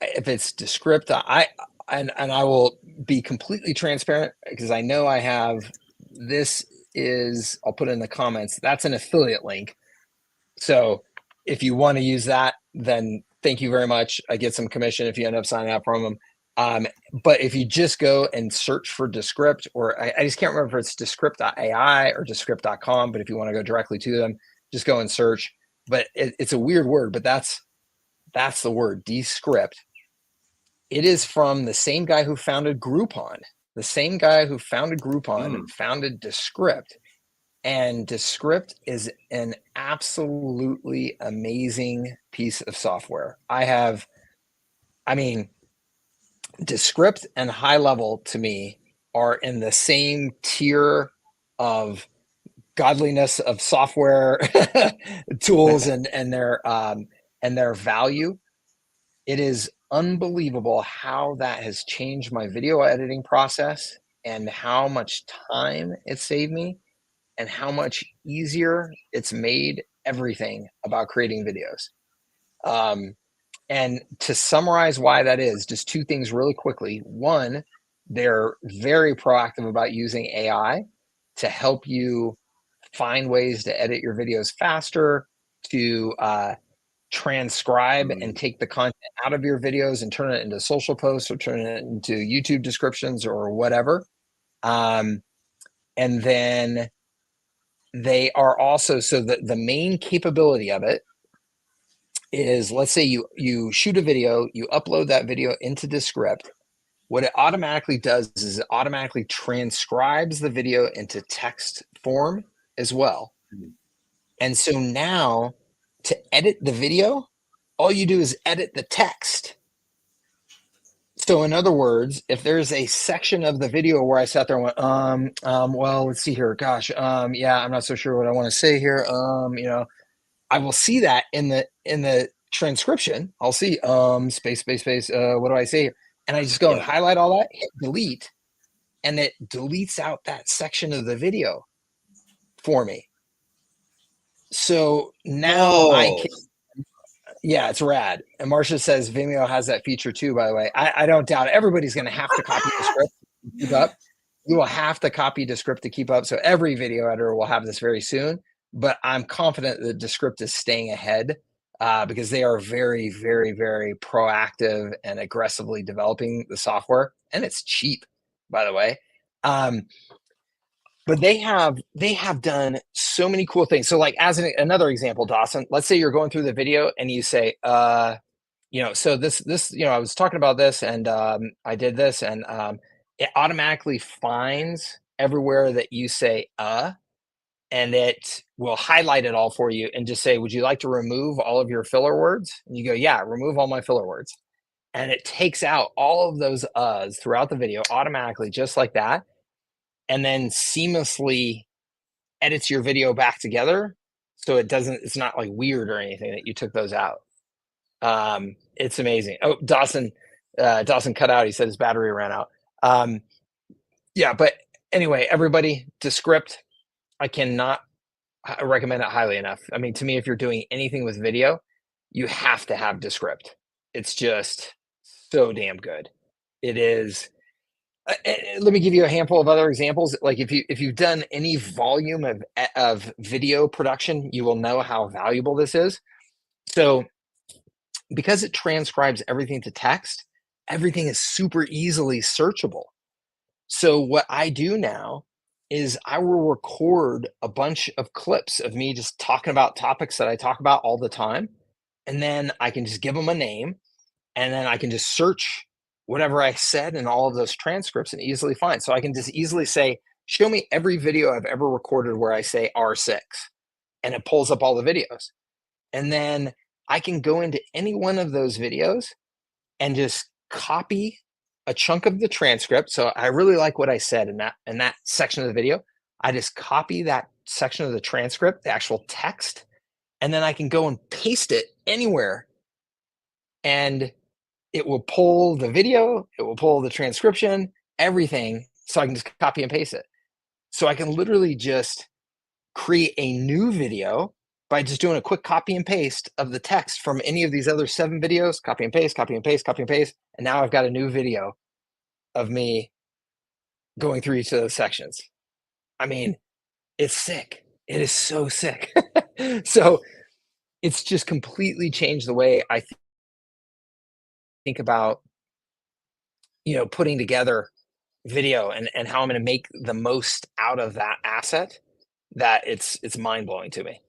if it's Descript. And I will be completely transparent because I know I have this is, I'll put it in the comments. That's an affiliate link. So if you want to use that, then thank you very much. I get some commission if you end up signing up from them. But if you just go and search for Descript, or I just can't remember if it's Descript.ai or Descript.com, but if you want to go directly to them, just go and search. But it's a weird word, but that's the word, Descript. It is from the same guy who founded Groupon. The same guy who founded Groupon founded Descript. And Descript is an absolutely amazing piece of software. Descript and HighLevel to me are in the same tier of godliness of software tools and their value. It is unbelievable how that has changed my video editing process and how much time it saved me and how much easier it's made everything about creating videos. And to summarize why that is, just two things really quickly. One, they're very proactive about using AI to help you find ways to edit your videos faster, to transcribe and take the content out of your videos and turn it into social posts or turn it into YouTube descriptions or whatever. And then they are also, so the main capability of it is, let's say you shoot a video, you upload that video into Descript. What it automatically does is it automatically transcribes the video into text form as well. And so now to edit the video, all you do is edit the text. So in other words, if there's a section of the video where I sat there and went, well, let's see here. Gosh, yeah, I'm not so sure what I want to say here. I will see that in the transcription. I'll see space. What do I say here? And I just go and highlight all that, hit delete, and it deletes out that section of the video for me. So now I can. Yeah, it's rad. And Marcia says Vimeo has that feature too, by the way. I don't doubt it. Everybody's going to have to copy Descript to keep up. You will have to copy Descript to keep up. So every video editor will have this very soon. But I'm confident that Descript is staying ahead because they are very, very, very proactive and aggressively developing the software. And it's cheap, by the way. But they have done so many cool things. So like as another example, Dawson, let's say you're going through the video and you say, so this, I was talking about this and I did this and it automatically finds everywhere that you say, and it will highlight it all for you and just say, would you like to remove all of your filler words? And you go, yeah, remove all my filler words. And it takes out all of those uhs throughout the video automatically, just like that. And then seamlessly edits your video back together So it's not like weird or anything that you took those out. It's amazing. Oh, Dawson cut out. He said his battery ran out. Yeah, but anyway, everybody, Descript, I cannot recommend it highly enough. I mean, to me, if you're doing anything with video, you have to have Descript. It's just so damn good. It is. Let me give you a handful of other examples. Like if you've done any volume of video production, you will know how valuable this is. So because it transcribes everything to text, everything is super easily searchable. So what I do now is I will record a bunch of clips of me just talking about topics that I talk about all the time. And then I can just give them a name, and then I can just search whatever I said in all of those transcripts and easily find. So I can just easily say, show me every video I've ever recorded where I say R6, and it pulls up all the videos. And then I can go into any one of those videos and just copy a chunk of the transcript. So I really like what I said in that section of the video. I just copy that section of the transcript, the actual text, and then I can go and paste it anywhere. And it will pull the video, it will pull the transcription, everything. So I can just copy and paste it. So I can literally just create a new video by just doing a quick copy and paste of the text from any of these other 7 videos, copy and paste, copy and paste, copy and paste. And now I've got a new video of me going through each of those sections. I mean, it's sick. It is so sick. So it's just completely changed the way I think about, putting together video and how I'm going to make the most out of that asset. That it's mind blowing to me.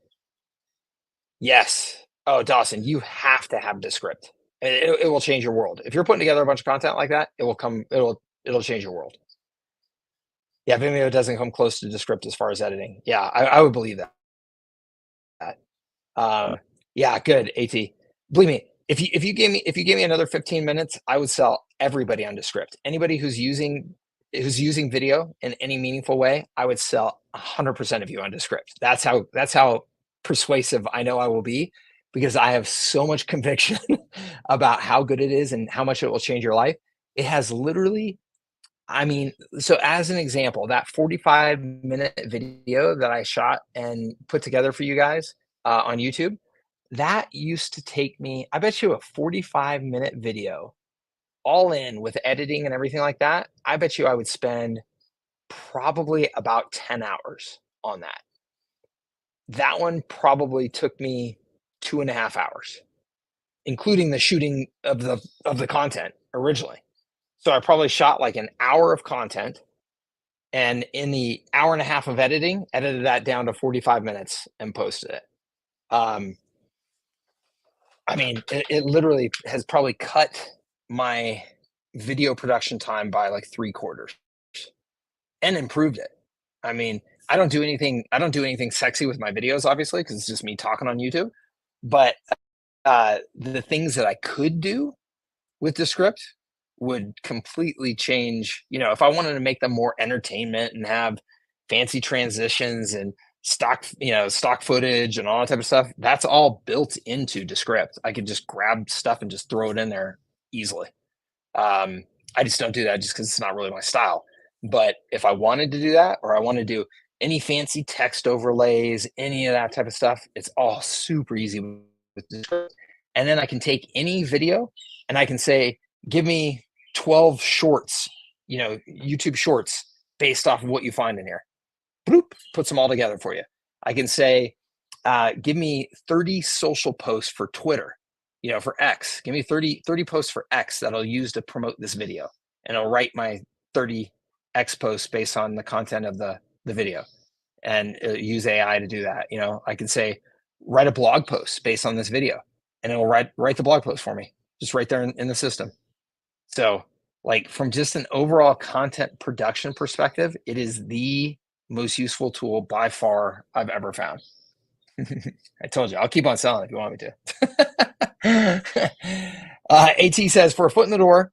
Yes. Oh, Dawson, you have to have Descript. It will change your world. If you're putting together a bunch of content like that, it'll change your world. Yeah, Vimeo doesn't come close to Descript as far as editing. Yeah, I would believe that. Yeah, good. At, believe me, if you gave me another 15 minutes, I would sell everybody on Descript. Anybody who's using video in any meaningful way, I would sell 100% of you on Descript. That's how persuasive I know I will be, because I have so much conviction about how good it is and how much it will change your life. It has literally, I mean, so as an example, that 45-minute video that I shot and put together for you guys on YouTube, that used to take me, I bet you, a 45-minute video, all in with editing and everything like that. I bet you I would spend probably about 10 hours on that. That one probably took me 2.5 hours, including the shooting of the content originally. So I probably shot like an hour of content, and in the hour and a half of editing, edited that down to 45 minutes and posted it. I mean, it literally has probably cut my video production time by like 3/4 and improved it. I mean, I don't do anything sexy with my videos, obviously, because it's just me talking on YouTube. But the things that I could do with Descript would completely change. If I wanted to make them more entertainment and have fancy transitions and stock footage and all that type of stuff, that's all built into Descript. I could just grab stuff and just throw it in there easily. I just don't do that just because it's not really my style. But if I wanted to do that, or I want to do any fancy text overlays, any of that type of stuff, it's all super easy with Descript. And then I can take any video and I can say, give me 12 shorts, YouTube shorts based off of what you find in here. Bloop, puts them all together for you. I can say, give me 30 social posts for Twitter, for X. Give me 30 posts for X that I'll use to promote this video. And I'll write my 30 X posts based on the content of the video, and use AI to do that. I can say, write a blog post based on this video, and it will write the blog post for me, just right there in the system. So, like, from just an overall content production perspective, it is the most useful tool by far I've ever found. I told you, I'll keep on selling if you want me to. AT says, for a foot in the door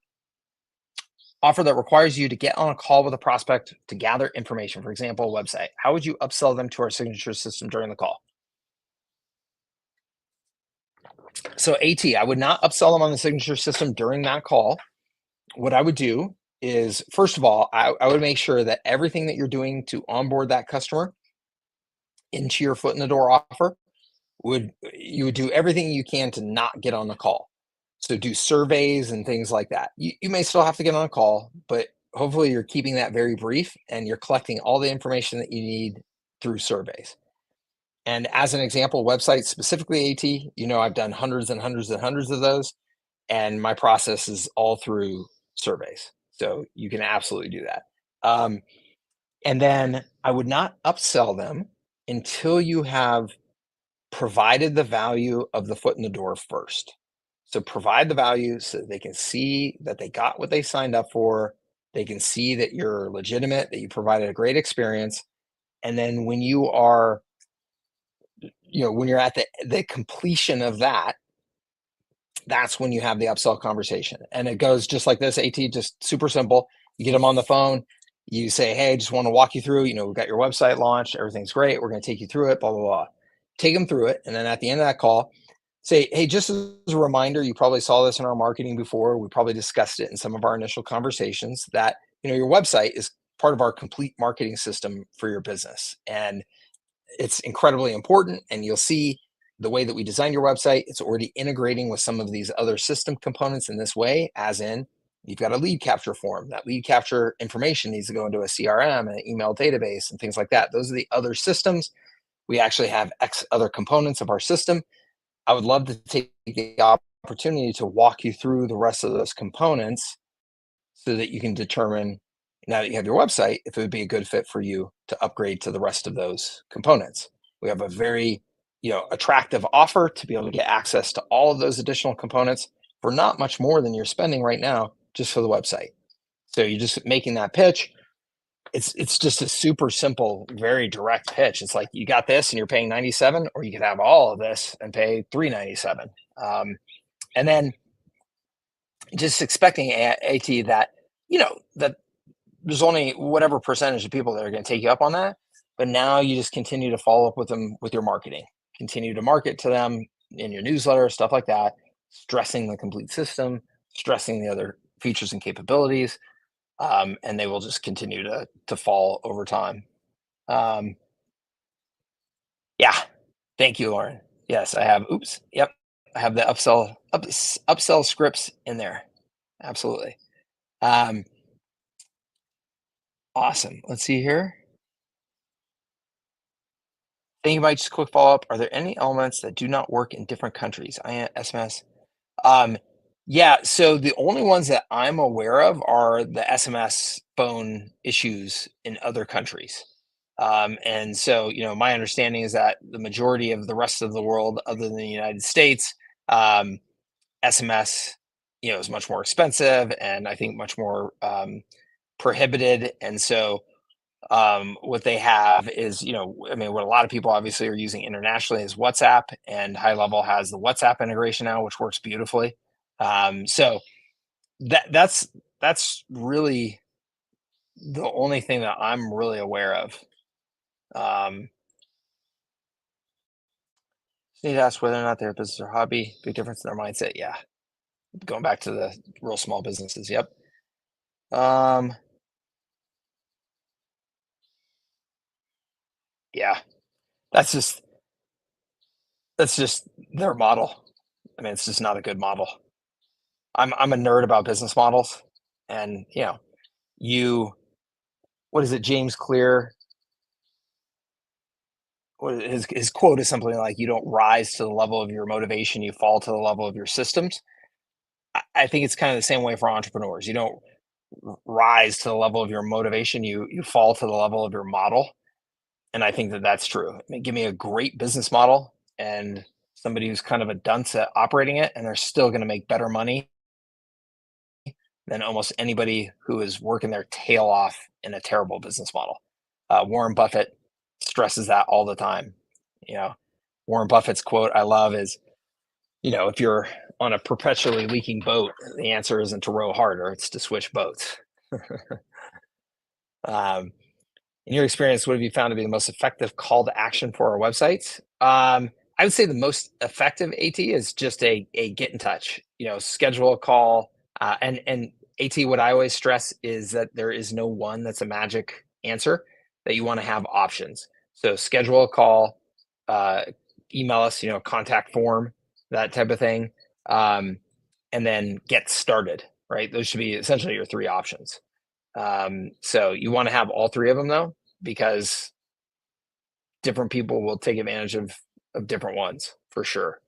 offer that requires you to get on a call with a prospect to gather information, for example, a website, how would you upsell them to our signature system during the call? So AT, I would not upsell them on the signature system during that call. What I would do is, first of all, I would make sure that everything that you're doing to onboard that customer into your foot in the door offer, you would do everything you can to not get on the call. So do surveys and things like that. You may still have to get on a call, but hopefully you're keeping that very brief and you're collecting all the information that you need through surveys. And as an example, websites, specifically AT, I've done hundreds and hundreds and hundreds of those, and my process is all through surveys. So you can absolutely do that. And then I would not upsell them until you have provided the value of the foot in the door first. So provide the value so that they can see that they got what they signed up for. They can see that you're legitimate, that you provided a great experience. And then when you are, when you're at the completion of that, that's when you have the upsell conversation. And it goes just like this, AT, just super simple. You get them on the phone. You say, hey, I just want to walk you through, we've got your website launched. Everything's great. We're going to take you through it, blah, blah, blah. Take them through it. And then at the end of that call, say, hey, just as a reminder, you probably saw this in our marketing before. We probably discussed it in some of our initial conversations that, your website is part of our complete marketing system for your business. And it's incredibly important. And you'll see the way that we design your website, it's already integrating with some of these other system components in this way, as in you've got a lead capture form. That lead capture information needs to go into a CRM and an email database and things like that. Those are the other systems. We actually have X other components of our system. I would love to take the opportunity to walk you through the rest of those components so that you can determine, now that you have your website, if it would be a good fit for you to upgrade to the rest of those components. We have a very, attractive offer to be able to get access to all of those additional components for not much more than you're spending right now just for the website. So you're just making that pitch. It's just a super simple, very direct pitch. It's like, you got this and you're paying 97, or you could have all of this and pay 397. And then just expecting AT that, that there's only whatever percentage of people that are going to take you up on that. But now you just continue to follow up with them with your marketing, continue to market to them in your newsletter, stuff like that, stressing the complete system, stressing the other features and capabilities. And they will just continue to fall over time. Yeah. Thank you, Lauren. Yes, I have. Oops. Yep. I have the upsell scripts in there. Absolutely. Awesome. Let's see here. Think about just quick follow up. Are there any elements that do not work in different countries? SMS. Yeah. So the only ones that I'm aware of are the SMS phone issues in other countries. And so, my understanding is that the majority of the rest of the world, other than the United States, SMS, is much more expensive and I think much more prohibited. And so, what they have is, what a lot of people obviously are using internationally is WhatsApp, and HighLevel has the WhatsApp integration now, which works beautifully. So that's really the only thing that I'm really aware of. Need to ask whether or not their business or hobby, big difference in their mindset. Yeah. Going back to the real small businesses. Yep. Yeah, that's just their model. I mean, it's just not a good model. I'm a nerd about business models, and what is it, James Clear? What his quote is something like, "You don't rise to the level of your motivation; you fall to the level of your systems." I think it's kind of the same way for entrepreneurs. You don't rise to the level of your motivation; you fall to the level of your model. And I think that that's true. I mean, give me a great business model and somebody who's kind of a dunce at operating it, and they're still going to make better money than almost anybody who is working their tail off in a terrible business model. Warren Buffett stresses that all the time. Warren Buffett's quote I love is, if you're on a perpetually leaking boat, the answer isn't to row harder, it's to switch boats. In your experience, what have you found to be the most effective call to action for our websites? I would say the most effective AT is just a get in touch, schedule a call. And AT, what I always stress is that there is no one that's a magic answer, that you want to have options. So schedule a call, uh, email us, contact form, that type of thing. And then get started, right? Those should be essentially your three options. So you want to have all three of them though, because different people will take advantage of different ones for sure.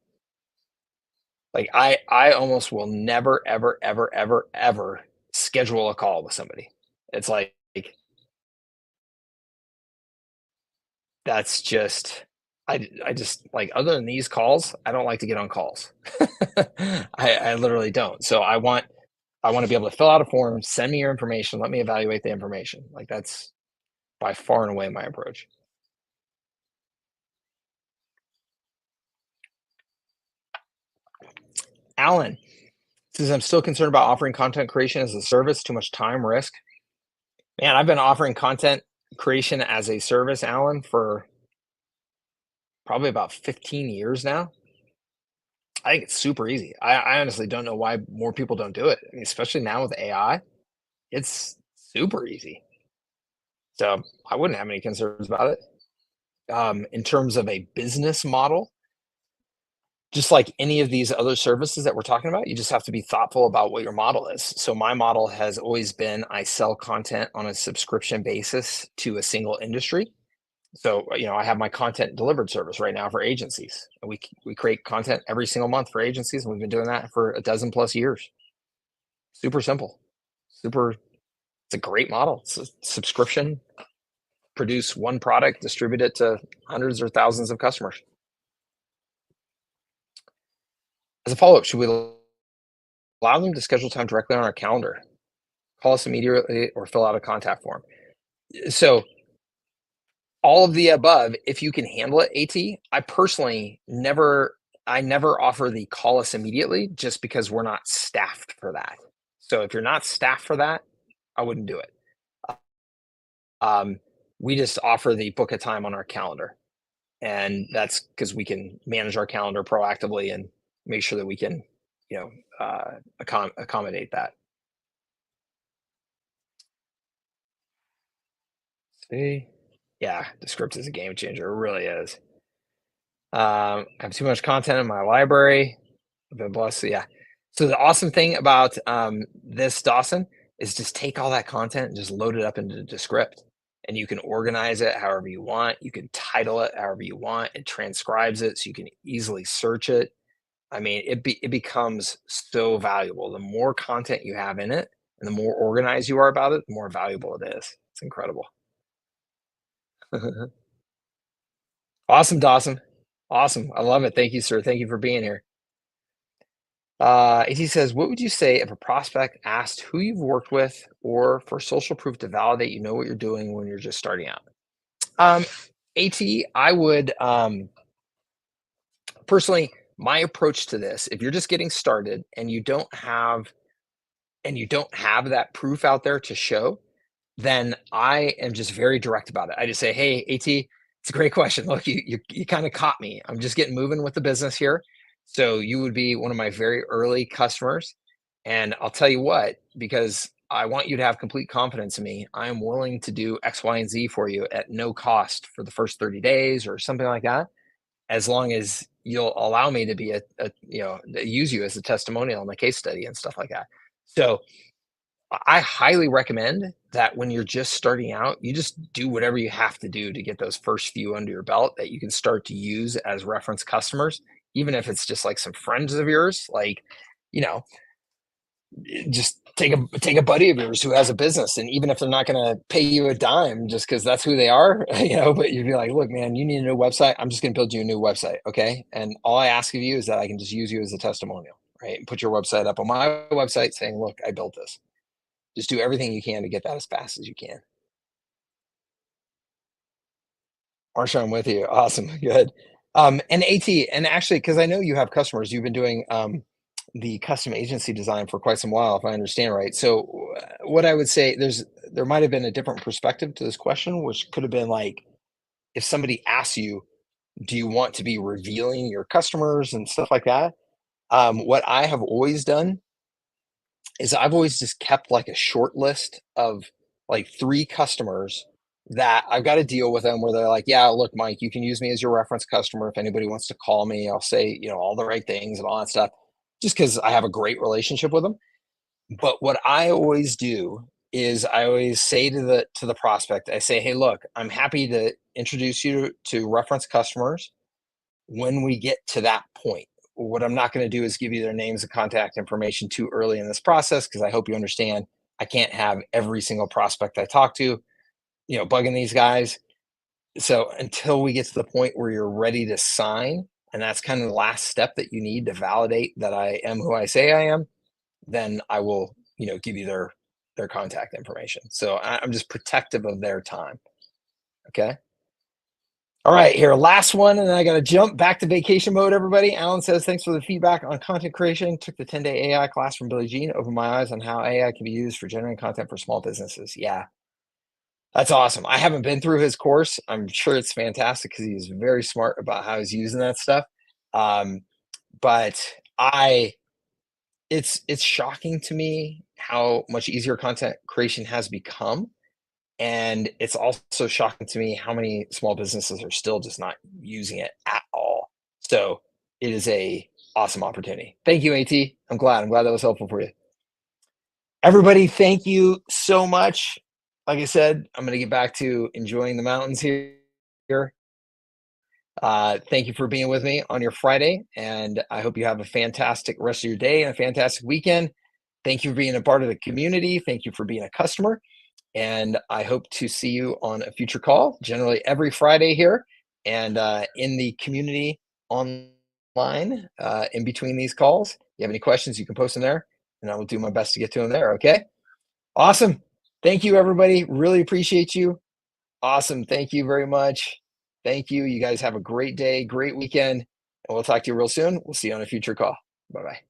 Like I almost will never, ever, ever, ever, ever schedule a call with somebody. It's like that's just I just like, other than these calls, I don't like to get on calls. I literally don't. So I want to be able to fill out a form, send me your information, let me evaluate the information. Like that's by far and away my approach. Alan says, I'm still concerned about offering content creation as a service, too much time risk. Man, I've been offering content creation as a service, Alan, for probably about 15 years now. I think it's super easy. I honestly don't know why more people don't do it. I mean, especially now with AI, it's super easy. So I wouldn't have any concerns about it. In terms of a business model, just like any of these other services that we're talking about, you just have to be thoughtful about what your model is. So my model has always been, I sell content on a subscription basis to a single industry. So, I have my content delivered service right now for agencies. We create content every single month for agencies, and we've been doing that for a dozen plus years. Super simple. It's a great model. It's a subscription, produce one product, distribute it to hundreds or thousands of customers. As a follow-up, should we allow them to schedule time directly on our calendar, call us immediately, or fill out a contact form? So all of the above, if you can handle it, AT. I personally never offer the call us immediately, just because we're not staffed for that. So if you're not staffed for that, I wouldn't do it. We just offer the book a time on our calendar, and that's because we can manage our calendar proactively and make sure that we can, accommodate that. See, yeah, Descript is a game changer. It really is. I have too much content in my library. I've been blessed. So, yeah. So the awesome thing about this, Dawson, is just take all that content and just load it up into Descript, and you can organize it however you want. You can title it however you want. It transcribes it so you can easily search it. I mean, it becomes so valuable. The more content you have in it, and the more organized you are about it, the more valuable it is. It's incredible. Awesome, Dawson. Awesome. I love it. Thank you, sir. Thank you for being here. AT says, what would you say if a prospect asked who you've worked with, or for social proof to validate you know what you're doing when you're just starting out? AT, I would personally, my approach to this, if you're just getting started and you don't have that proof out there to show, then I am just very direct about it. I just say, hey, AT, it's a great question. Look, you kind of caught me. I'm just getting moving with the business here. So you would be one of my very early customers. And I'll tell you what, because I want you to have complete confidence in me, I am willing to do X, Y, and Z for you at no cost for the first 30 days or something like that, as long as you'll allow me to be use you as a testimonial in the case study and stuff like that. So I highly recommend that when you're just starting out, you just do whatever you have to do to get those first few under your belt that you can start to use as reference customers, even if it's just like some friends of yours, like, just take a buddy of yours who has a business, and even if they're not going to pay you a dime just because that's who they are, but you'd be like, look, man, you need a new website. I'm just going to build you a new website. Okay. And all I ask of you is that I can just use you as a testimonial, right? And put your website up on my website saying, look, I built this. Just do everything you can to get that as fast as you can. Marsha, I'm with you. Awesome. Good. And AT, and actually, because I know you have customers, you've been doing the custom agency design for quite some while, if I understand right. So what I would say, there might have been a different perspective to this question, which could have been like, if somebody asks you, Do you want to be revealing your customers and stuff like that? What I have always done is I've always just kept like a short list of like 3 customers that I've got to deal with them where they're like, yeah, look, Mike, you can use me as your reference customer. If anybody wants to call me, I'll say, all the right things and all that stuff, just because I have a great relationship with them. But what I always do is I always say to the prospect, I say, hey, look, I'm happy to introduce you to reference customers when we get to that point. What I'm not going to do is give you their names and contact information too early in this process, because I hope you understand I can't have every single prospect I talk to, bugging these guys. So until we get to the point where you're ready to sign, and that's kind of the last step that you need to validate that I am who I say I am, then I will, give you their contact information. So I'm just protective of their time. Okay. All right, here, last one, and then I got to jump back to vacation mode, everybody. Alan says, thanks for the feedback on content creation. Took the 10-day AI class from Billy Jean. Opened my eyes on how AI can be used for generating content for small businesses. Yeah, that's awesome. I haven't been through his course. I'm sure it's fantastic because he's very smart about how he's using that stuff. But it's shocking to me how much easier content creation has become. And it's also shocking to me how many small businesses are still just not using it at all. So it is a awesome opportunity. Thank you, AT. I'm glad that was helpful for you. Everybody, thank you so much. Like I said, I'm going to get back to enjoying the mountains here. Thank you for being with me on your Friday, and I hope you have a fantastic rest of your day and a fantastic weekend. Thank you for being a part of the community. Thank you for being a customer. And I hope to see you on a future call, generally every Friday here, and in the community online in between these calls. If you have any questions, you can post them there, and I will do my best to get to them there. Okay. Awesome. Thank you, everybody. Really appreciate you. Awesome. Thank you very much. Thank you. You guys have a great day, great weekend, and we'll talk to you real soon. We'll see you on a future call. Bye-bye.